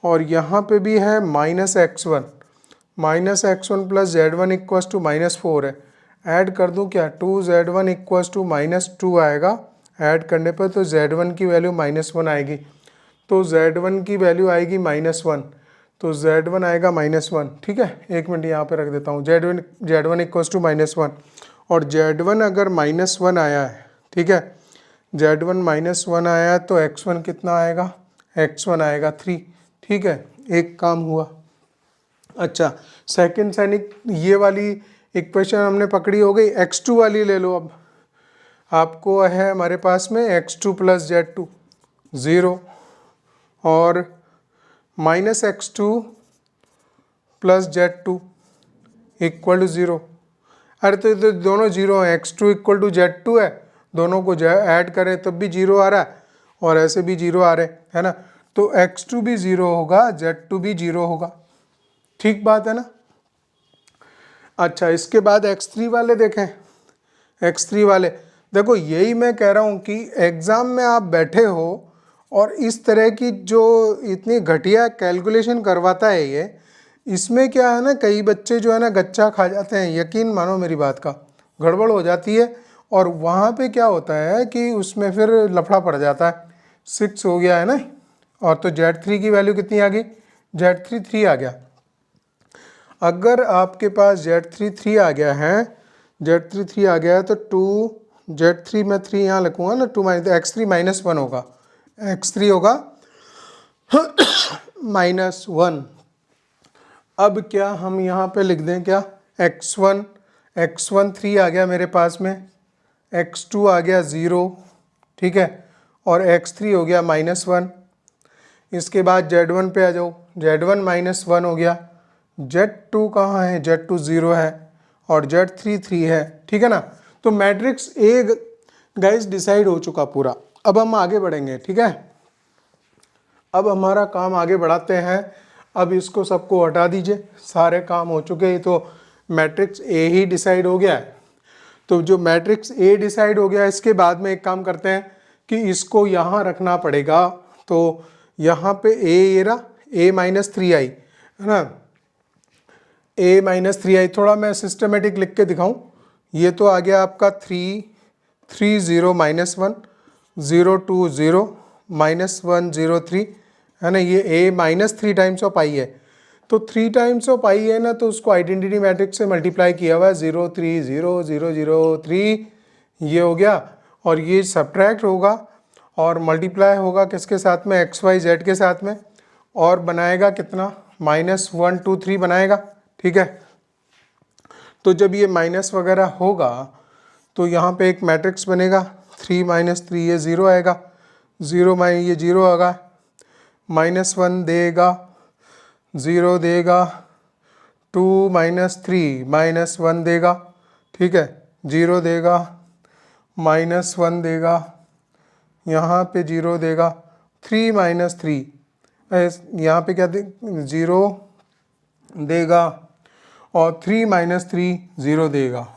और यहाँ पे भी है minus x1, minus x1 plus z1 equals to -4 है। ऐड कर दूँ क्या, 2z1 इक्वल्स टू -2 आएगा, ऐड करने पर तो z1 की वैल्यू -1 आएगी, तो z1 की वैल्यू आएगी -1, तो z1 आएगा -1, ठीक है। एक मिनट यहाँ पे रख देता हूँ, z1 इक्वल्स टू -1, और z1 अगर -1 आया है, ठीक है, z1 -1 आया तो x1 कितना आएगा, x1 आएगा 3, ठीक है। एक काम हुआ। अच्छा, सेकंड सैनिक, ये वाली इक्वेशन हमने पकड़ी हो गई, x2 वाली ले लो। अब आपको है हमारे पास में x2 प्लस z2 0, और minus x2 plus z2 equal to 0। अरे तो दोनों 0 हैं, x2 इक्वल टू z2 है, दोनों को ऐड करें तब भी 0 आ रहा है, और ऐसे भी 0 आ रहे हैं, है ना। तो x2 भी 0 होगा, z2 भी 0 होगा, ठीक बात है ना। अच्छा, इसके बाद x3 वाले देखें, x3 वाले देखो, यही मैं कह रहा हूँ कि एग्ज़ाम में आप बैठे हो और इस तरह की जो इतनी घटिया कैलकुलेशन करवाता है ये, इसमें क्या है ना, कई बच्चे जो है ना गच्चा खा जाते हैं, यकीन मानो मेरी बात का, गड़बड़ हो जाती है। और वहाँ पे क्या होता है कि उसमें फिर लफड़ा पड़ जाता है, 6 हो गया है ना, और तो Z3 की वैल्यू कितनी आ गई, Z3 3 आ गया। अगर आपके पास Z3 3 आ गया है, Z3 3 आ गया है, तो 2 Z3 में 3 यहाँ लिखूँगा ना, 2 x3 -1 होगा, x3 होगा -1। अब क्या हम यहाँ पे लिख दें क्या, x1 3 आ गया मेरे पास में, x2 आ गया 0, ठीक है, और x3 हो गया -1। इसके बाद Z1 पे आ जाओ, Z1 -1 हो गया, Z2 कहाँ है, Z2 0 है, और Z3 3 है, ठीक है ना। तो मैट्रिक्स ए गाइस डिसाइड हो चुका पूरा। अब हम आगे बढ़ेंगे, ठीक है। अब हमारा काम आगे बढ़ाते हैं। अब इसको सबको हटा दीजिए, सारे काम हो चुके हैं, तो मैट्रिक्स ए ही डिसाइड हो गया है। तो जो मैट्रिक्स ए डिसाइड हो गया, इसके बाद में एक काम करते हैं कि इसको यहाँ रखना पड़ेगा। तो यहाँ पे ये रहा a-3i है ना, a-3i। थोड़ा मैं सिस्टमेटिक लिख के दिखाऊं, ये तो आ गया आपका 3 3 0 -1 0 2 0 -1 0 3 है ना, ये a-3 टाइम्स ऑफ i है। तो 3 टाइम्स ऑफ i है ना, तो उसको आइडेंटिटी मैट्रिक्स से मल्टीप्लाई किया हुआ है 0 3 0 0 0 3, ये हो गया। और ये सब्ट्रैक्ट होगा और मल्टीप्लाई होगा किसके साथ में, एक्स वाई जेड के साथ में, और बनाएगा कितना, -1 2 3 बनाएगा। ठीक है, तो जब ये माइनस वगैरह होगा तो यहाँ पे एक मैट्रिक्स बनेगा 3 -3, ये 0 आएगा, 0 ये 0 आएगा, -1 देगा, 0 देगा, 2 -3 -1 देगा। ठीक है, 0 देगा, -1 देगा, यहाँ पे 0 देगा, 3 -3 यहाँ पे क्या दे, 0 देगा, और 3 -3 0 देगा।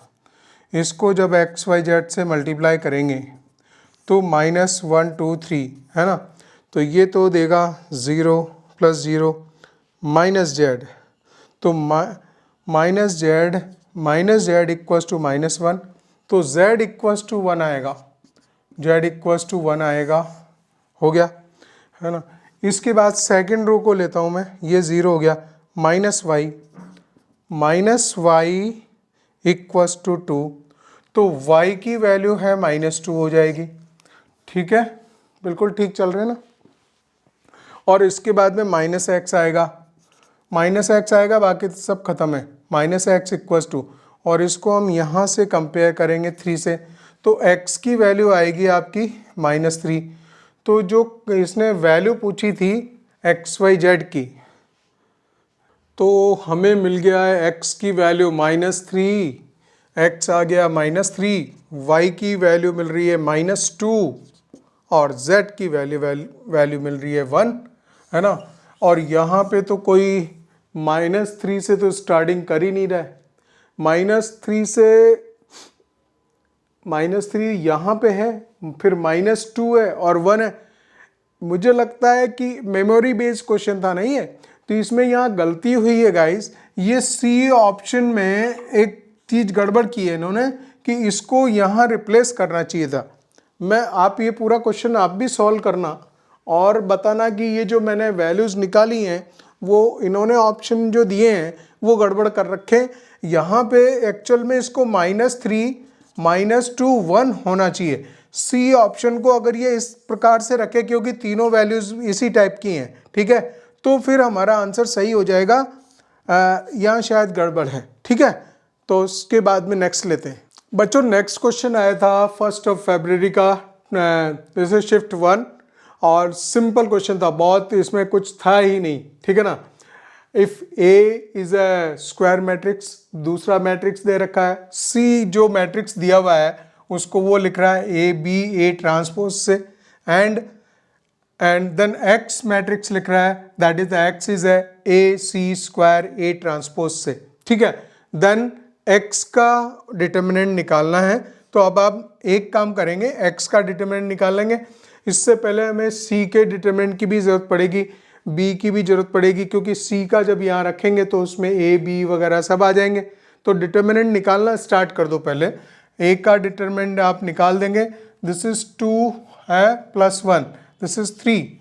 इसको जब एक्स वाई जेड से मल्टीप्लाई करेंगे तो -1 2 3 है ना, तो ये तो देगा 0 + 0 -z, तो -z इक्वल्स टू -1, तो z इक्वल्स टू 1 आएगा, z इक्वल्स टू 1 आएगा, हो गया है ना। इसके बाद सेकंड रो को लेता हूँ मैं, ये 0 हो गया, -y इक्वल्स टू 2, तो y की वैल्यू है -2 हो जाएगी। ठीक है, बिल्कुल ठीक चल रहे हैं ना। और इसके बाद में -x आएगा, -x आएगा, बाकी सब खत्म है, -x इक्वल्स टू, और इसको हम यहाँ से कंपेयर करेंगे 3 से, तो x की वैल्यू आएगी आपकी -3। तो जो इसने वैल्यू पूछी थी एक्स वाई जेड की, तो हमें मिल गया है x की वैल्यू -3, x आ गया -3, y की वैल्यू मिल रही है -2, और z की वैल्यू मिल रही है 1, है ना। और यहाँ पे तो कोई -3 से तो स्टार्टिंग कर ही नहीं रहा है, -3 से -3 यहाँ पे है, फिर -2 है और 1 है। मुझे लगता है कि मेमोरी बेस्ड क्वेश्चन था, नहीं है, तो इसमें यहाँ गलती हुई है गाइस। ये सी ऑप्शन में एक चीज़ गड़बड़ की है इन्होंने कि इसको यहाँ रिप्लेस करना चाहिए था। आप ये पूरा क्वेश्चन आप भी सॉल्व करना और बताना कि ये जो मैंने वैल्यूज़ निकाली हैं वो इन्होंने ऑप्शन जो दिए हैं वो गड़बड़ कर रखे। यहाँ पे एक्चुअल में इसको -3 -2 1 होना चाहिए। सी ऑप्शन को अगर ये इस प्रकार से रखे, क्योंकि तीनों वैल्यूज इसी टाइप की हैं, ठीक है, तो फिर हमारा आंसर सही हो जाएगा। यहाँ शायद गड़बड़ है, ठीक है। तो उसके बाद में नेक्स्ट लेते हैं बच्चों। नेक्स्ट क्वेश्चन आया था 1 फरवरी का, जैसे शिफ्ट 1, और सिंपल क्वेश्चन था बहुत, इसमें कुछ था ही नहीं, ठीक है ना। If A is a square matrix, दूसरा मैट्रिक्स दे रखा है, सी जो मैट्रिक्स दिया हुआ है उसको वो लिख रहा है ए बी ए ट्रांसपोज से, एंड देन एक्स मैट्रिक्स लिख रहा है, that is x is a c square a transpose से, ठीक है। देन एक्स का डिटर्मिनेंट निकालना है। तो अब आप एक काम करेंगे, एक्स का डिटर्मिनेंट निकाल लेंगे। इससे पहले हमें सी के डिटर्मिनेंट की भी जरूरत पड़ेगी, बी की भी जरूरत पड़ेगी, क्योंकि सी का जब यहाँ रखेंगे तो उसमें ए बी वगैरह सब आ जाएंगे। तो डिटर्मिनेंट निकालना स्टार्ट कर दो। पहले ए का डिटर्मिनेंट आप निकाल देंगे, दिस इज 2 है +1, दिस इज 3,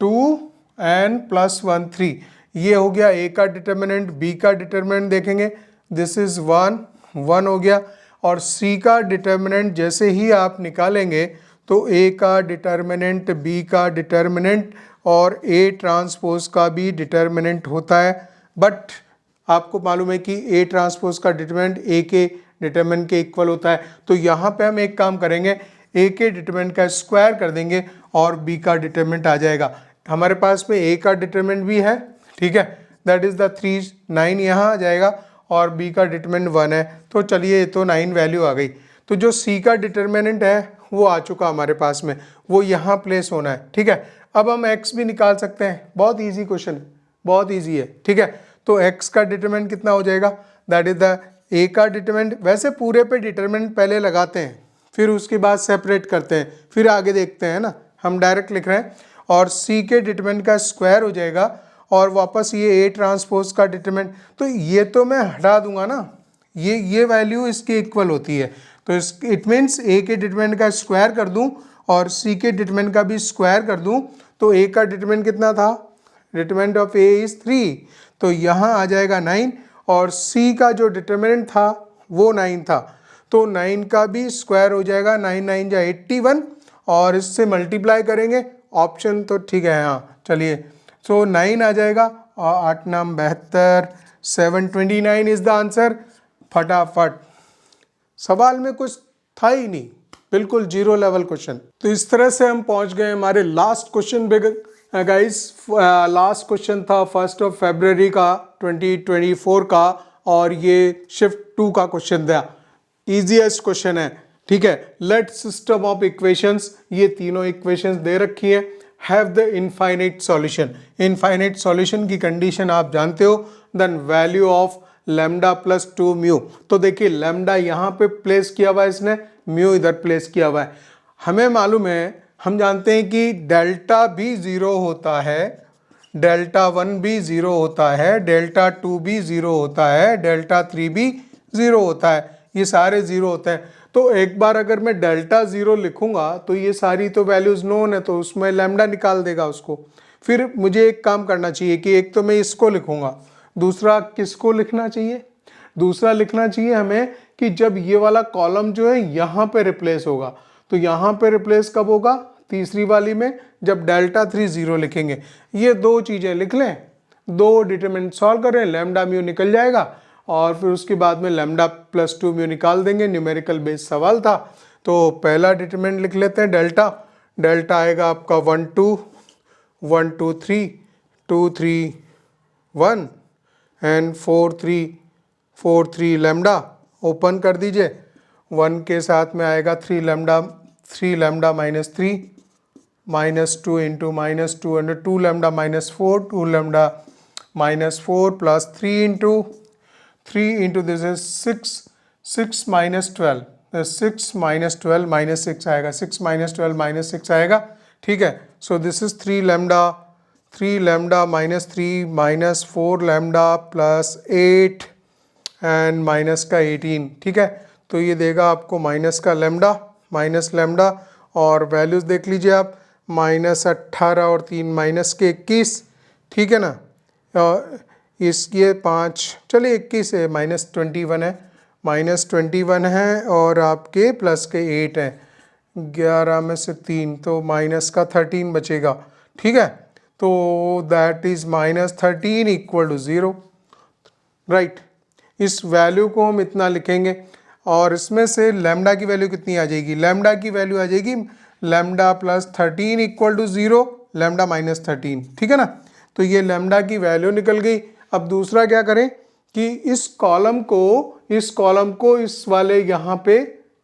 2 एंड +1 3, ये हो गया ए का डिटर्मिनेंट। बी का डिटर्मिनेंट देखेंगे, दिस इज 1 1 हो गया। और सी का डिटर्मिनेंट जैसे ही आप निकालेंगे तो ए का डिटर्मिनेंट, बी का डिटर्मिनेंट और ए ट्रांसपोज का भी डिटर्मिनेंट होता है। बट आपको मालूम है कि ए ट्रांसपोज का डिटर्मिनेंट ए के डिटर्मिनेंट के इक्वल होता है। तो यहाँ पे हम एक काम करेंगे, ए के डिटर्मिनेंट का स्क्वायर कर देंगे और बी का डिटर्मिनेंट आ जाएगा। हमारे पास में ए का डिटर्मिनेंट भी है, ठीक है, दैट इज द 3 9 यहाँ आ जाएगा, और बी का डिटर्मिनेंट 1 है। तो चलिए, ये तो 9 वैल्यू आ गई। तो जो सी का डिटर्मिनेंट है वो आ चुका हमारे पास में, वो यहाँ प्लेस होना है, ठीक है। अब हम x भी निकाल सकते हैं, बहुत इजी क्वेश्चन है, बहुत इजी है, ठीक है। तो x का डिटरमिनेंट कितना हो जाएगा, दैट इज द a का डिटरमिनेंट। वैसे पूरे पे डिटरमिनेंट पहले लगाते हैं, फिर उसके बाद सेपरेट करते हैं, फिर आगे देखते हैं ना, हम डायरेक्ट लिख रहे हैं। और सी के डिटरमिनेंट का स्क्वायर हो जाएगा और वापस ये ए ट्रांसपोज का डिटरमिनेंट, तो ये तो मैं हटा दूंगा ना, ये वैल्यू इसके इक्वल होती है, तो इस इट मीन्स ए के डिटरमिनेंट का स्क्वायर कर दूं और सी के डिटरमिनेंट का भी स्क्वायर कर दूं, तो ए का डिटरमिनेंट कितना था, डिटरमिनेंट ऑफ ए इज 3, तो यहाँ आ जाएगा 9 और सी का जो डिटरमिनेंट था वो 9 था, तो 9 का भी स्क्वायर हो जाएगा, 9 9 जा 81 और इससे मल्टीप्लाई करेंगे, ऑप्शन तो ठीक है हाँ चलिए, सो 9 आ जाएगा और 8 नाम 72, 729 इज द आंसर। फटाफट, सवाल में कुछ था ही नहीं, बिल्कुल जीरो लेवल क्वेश्चन। तो इस तरह से हम पहुंच गए हमारे लास्ट क्वेश्चन पे गाइस। लास्ट क्वेश्चन था 1 फरवरी का 2024 का और ये शिफ्ट 2 का क्वेश्चन था, इजीएस्ट क्वेश्चन है, ठीक है। लेट सिस्टम ऑफ इक्वेशंस, ये तीनों इक्वेशंस दे रखी है, have the infinite solution. Infinite solution की कंडीशन आप जानते हो, then value of lambda plus 2 mu. तो देखिए लैम्डा यहाँ पे प्लेस किया हुआ है इसने, म्यू इधर प्लेस किया हुआ है। हमें मालूम है, हम जानते हैं कि डेल्टा भी 0 होता है, डेल्टा 1 भी 0 होता है, डेल्टा 2 भी 0 होता है, डेल्टा 3 भी 0 होता है, ये सारे 0 होते हैं। तो एक बार अगर मैं डेल्टा 0 लिखूंगा तो ये सारी तो वैल्यूज नोन है, तो उसमें लैम्डा निकाल देगा उसको। फिर मुझे एक काम करना चाहिए कि एक तो मैं इसको लिखूंगा, दूसरा किसको लिखना चाहिए, दूसरा लिखना चाहिए हमें कि जब ये वाला कॉलम जो है यहाँ पे रिप्लेस होगा, तो यहाँ पे रिप्लेस कब होगा, तीसरी वाली में, जब डेल्टा 3 0 लिखेंगे। ये दो चीज़ें लिख लें, दो डिटरमिनेंट सॉल्व करें, लैम्डा म्यू निकल जाएगा और फिर उसके बाद में लैम्डा प्लस 2 म्यू निकाल देंगे। न्यूमेरिकल बेस्ड सवाल था, तो पहला डिटरमिनेंट लिख लेते हैं डेल्टा। डेल्टा आएगा आपका 1 2 1 2 3 2 3 1 एंड 4 3 4 3 लैम्डा, ओपन कर दीजिए, 1 के साथ में आएगा 3 lambda minus 3 minus 2 into minus 2 under 2 lambda minus 4 2 lambda minus 4 plus 3 into this is 6 minus 12, 6 minus 12 minus 6 आएगा, 6 माइनस 12 माइनस 6 आएगा, ठीक है। So this is 3 lambda minus 3 minus 4 lambda plus 8 and minus का 18, ठीक है। तो ये देगा आपको माइनस का लैम्डा, माइनस लैम्डा, और वैल्यूज देख लीजिए आप, माइनस 18 और 3 माइनस के 21, ठीक है ना। इसके 5 चलिए 21 है, माइनस 21 है, माइनस 21 है और आपके प्लस के 8 है, 11 में से 3 तो माइनस का 13 बचेगा, ठीक है। तो that is minus 13 equal to 0, right. इस वैल्यू को हम इतना लिखेंगे और इसमें से लैम्डा की वैल्यू कितनी आ जाएगी, लैम्डा की वैल्यू आ जाएगी lambda plus 13 equal to 0 lambda minus 13, ठीक है ना। तो ये लैम्डा की वैल्यू निकल गई। अब दूसरा क्या करें कि इस कॉलम को इस वाले यहाँ पे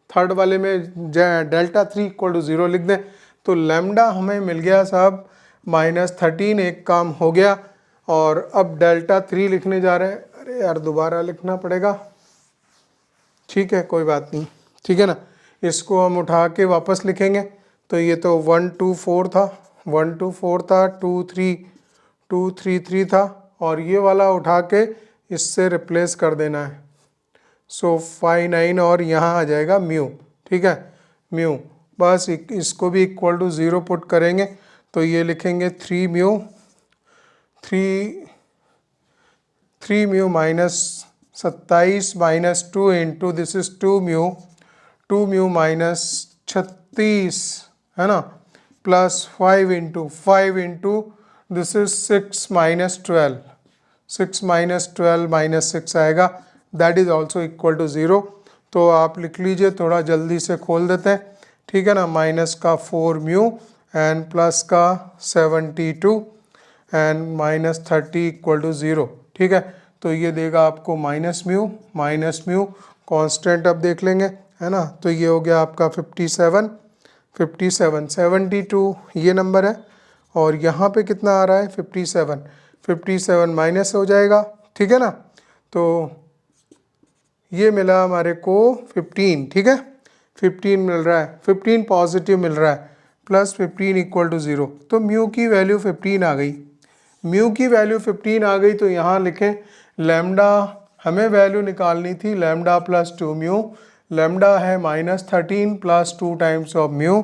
थर्ड वाले में डेल्टा 3 इक्वल टू 0 लिख दें, तो लैम्डा हमें मिल गया साहब माइनस 13, एक काम हो गया। और अब डेल्टा 3 लिखने जा रहे हैं, अरे यार दोबारा लिखना पड़ेगा, ठीक है कोई बात नहीं, ठीक है ना। इसको हम उठा के वापस लिखेंगे, तो ये तो 1 2 4 था, 1 2 4 था, 2 3 3 था, और ये वाला उठा के इससे रिप्लेस कर देना है। सो 5 9 और यहाँ आ जाएगा म्यू, ठीक है, म्यू। बस इसको भी इक्वल टू 0 पुट करेंगे, तो ये लिखेंगे 3 mu minus 27 minus 2 into this is 2 mu minus 36 है ना, plus 5 into this is 6 minus 12, 6 minus 12 minus 6 आएगा, that is also equal to 0। तो आप लिख लीजिए, थोड़ा जल्दी से खोल देते हैं, ठीक है ना। माइनस का 4 म्यू एंड प्लस का 72 एंड माइनस 30 इक्वल टू 0, ठीक है। तो ये देगा आपको माइनस म्यू कांस्टेंट अब देख लेंगे, है ना। तो ये हो गया आपका 57 72 ये नंबर है, और यहाँ पे कितना आ रहा है 57 माइनस हो जाएगा, ठीक है ना। तो ये मिला हमारे को 15, ठीक है, 15 मिल रहा है, 15 पॉजिटिव मिल रहा है। Plus 15 equal to 0। तो म्यू की वैल्यू 15 आ गई। म्यू की वैल्यू 15 आ गई तो यहाँ लिखें लैम्डा, हमें वैल्यू निकालनी थी लैम्डा प्लस 2 म्यू। लैम्डा है -13 plus 2 times of mu.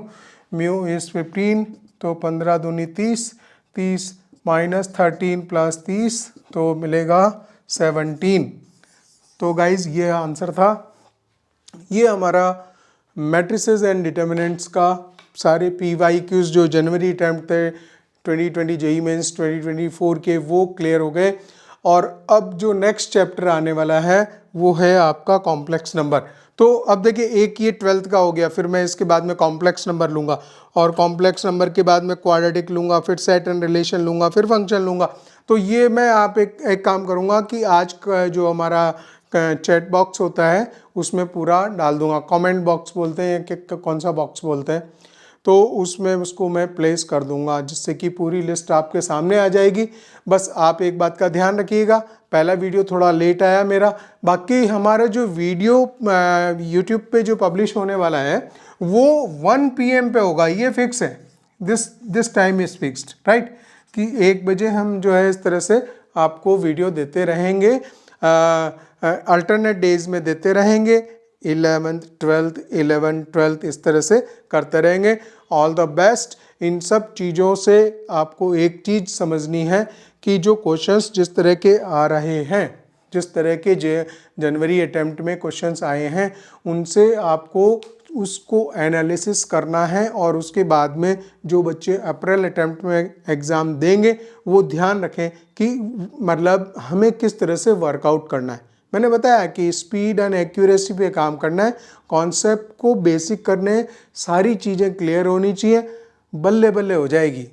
Mu is 15, तो 15 दूनी 30, 30 -13 प्लस 30 तो मिलेगा 17। तो गाइज ये आंसर था। ये हमारा मैट्रिसेस एंड डिटर्मिनेंट्स का सारे PYQs जो जनवरी अटैम्प्ट थे 2020 जेई मेंस 2024 के, वो क्लियर हो गए। और अब जो नेक्स्ट चैप्टर आने वाला है वो है आपका कॉम्प्लेक्स नंबर। तो अब देखिए, एक ये 12th का हो गया, फिर मैं इसके बाद में कॉम्प्लेक्स नंबर लूँगा, और कॉम्प्लेक्स नंबर के बाद में क्वाड्रेटिक लूँगा, फिर सेट एंड रिलेशन लूँगा, फिर फंक्शन लूँगा। तो ये मैं आप एक काम करूँगा कि आज का जो हमारा चैट बॉक्स होता है उसमें पूरा डाल दूंगा। कमेंट बॉक्स बोलते हैं कि कौन सा बॉक्स बोलते हैं, तो उसमें उसको मैं प्लेस कर दूंगा, जिससे कि पूरी लिस्ट आपके सामने आ जाएगी। बस आप एक बात का ध्यान रखिएगा, पहला वीडियो थोड़ा लेट आया मेरा। बाकी हमारा जो वीडियो यूट्यूब पे जो पब्लिश होने वाला है वो 1 PM पे होगा, ये फिक्स है। This time is fixed, right, कि 1 बजे हम जो है इस तरह से आपको वीडियो देते रहेंगे, अल्टरनेट डेज में देते रहेंगे। 11th 12th 11th 12th इस तरह से करते रहेंगे। All the best. इन सब चीज़ों से आपको एक चीज़ समझनी है कि जो क्वेश्चंस जिस तरह के आ रहे हैं, जिस तरह के जनवरी अटेम्प्ट में क्वेश्चंस आए हैं, उनसे आपको उसको एनालिसिस करना है, और उसके बाद में जो बच्चे अप्रैल अटेम्प्ट में एग्ज़ाम देंगे वो ध्यान रखें कि मतलब हमें किस तरह से वर्कआउट करना है। मैंने बताया कि स्पीड एंड एक्यूरेसी पे काम करना है, कॉन्सेप्ट को बेसिक करने, सारी चीज़ें क्लियर होनी चाहिए, बल्ले बल्ले हो जाएगी।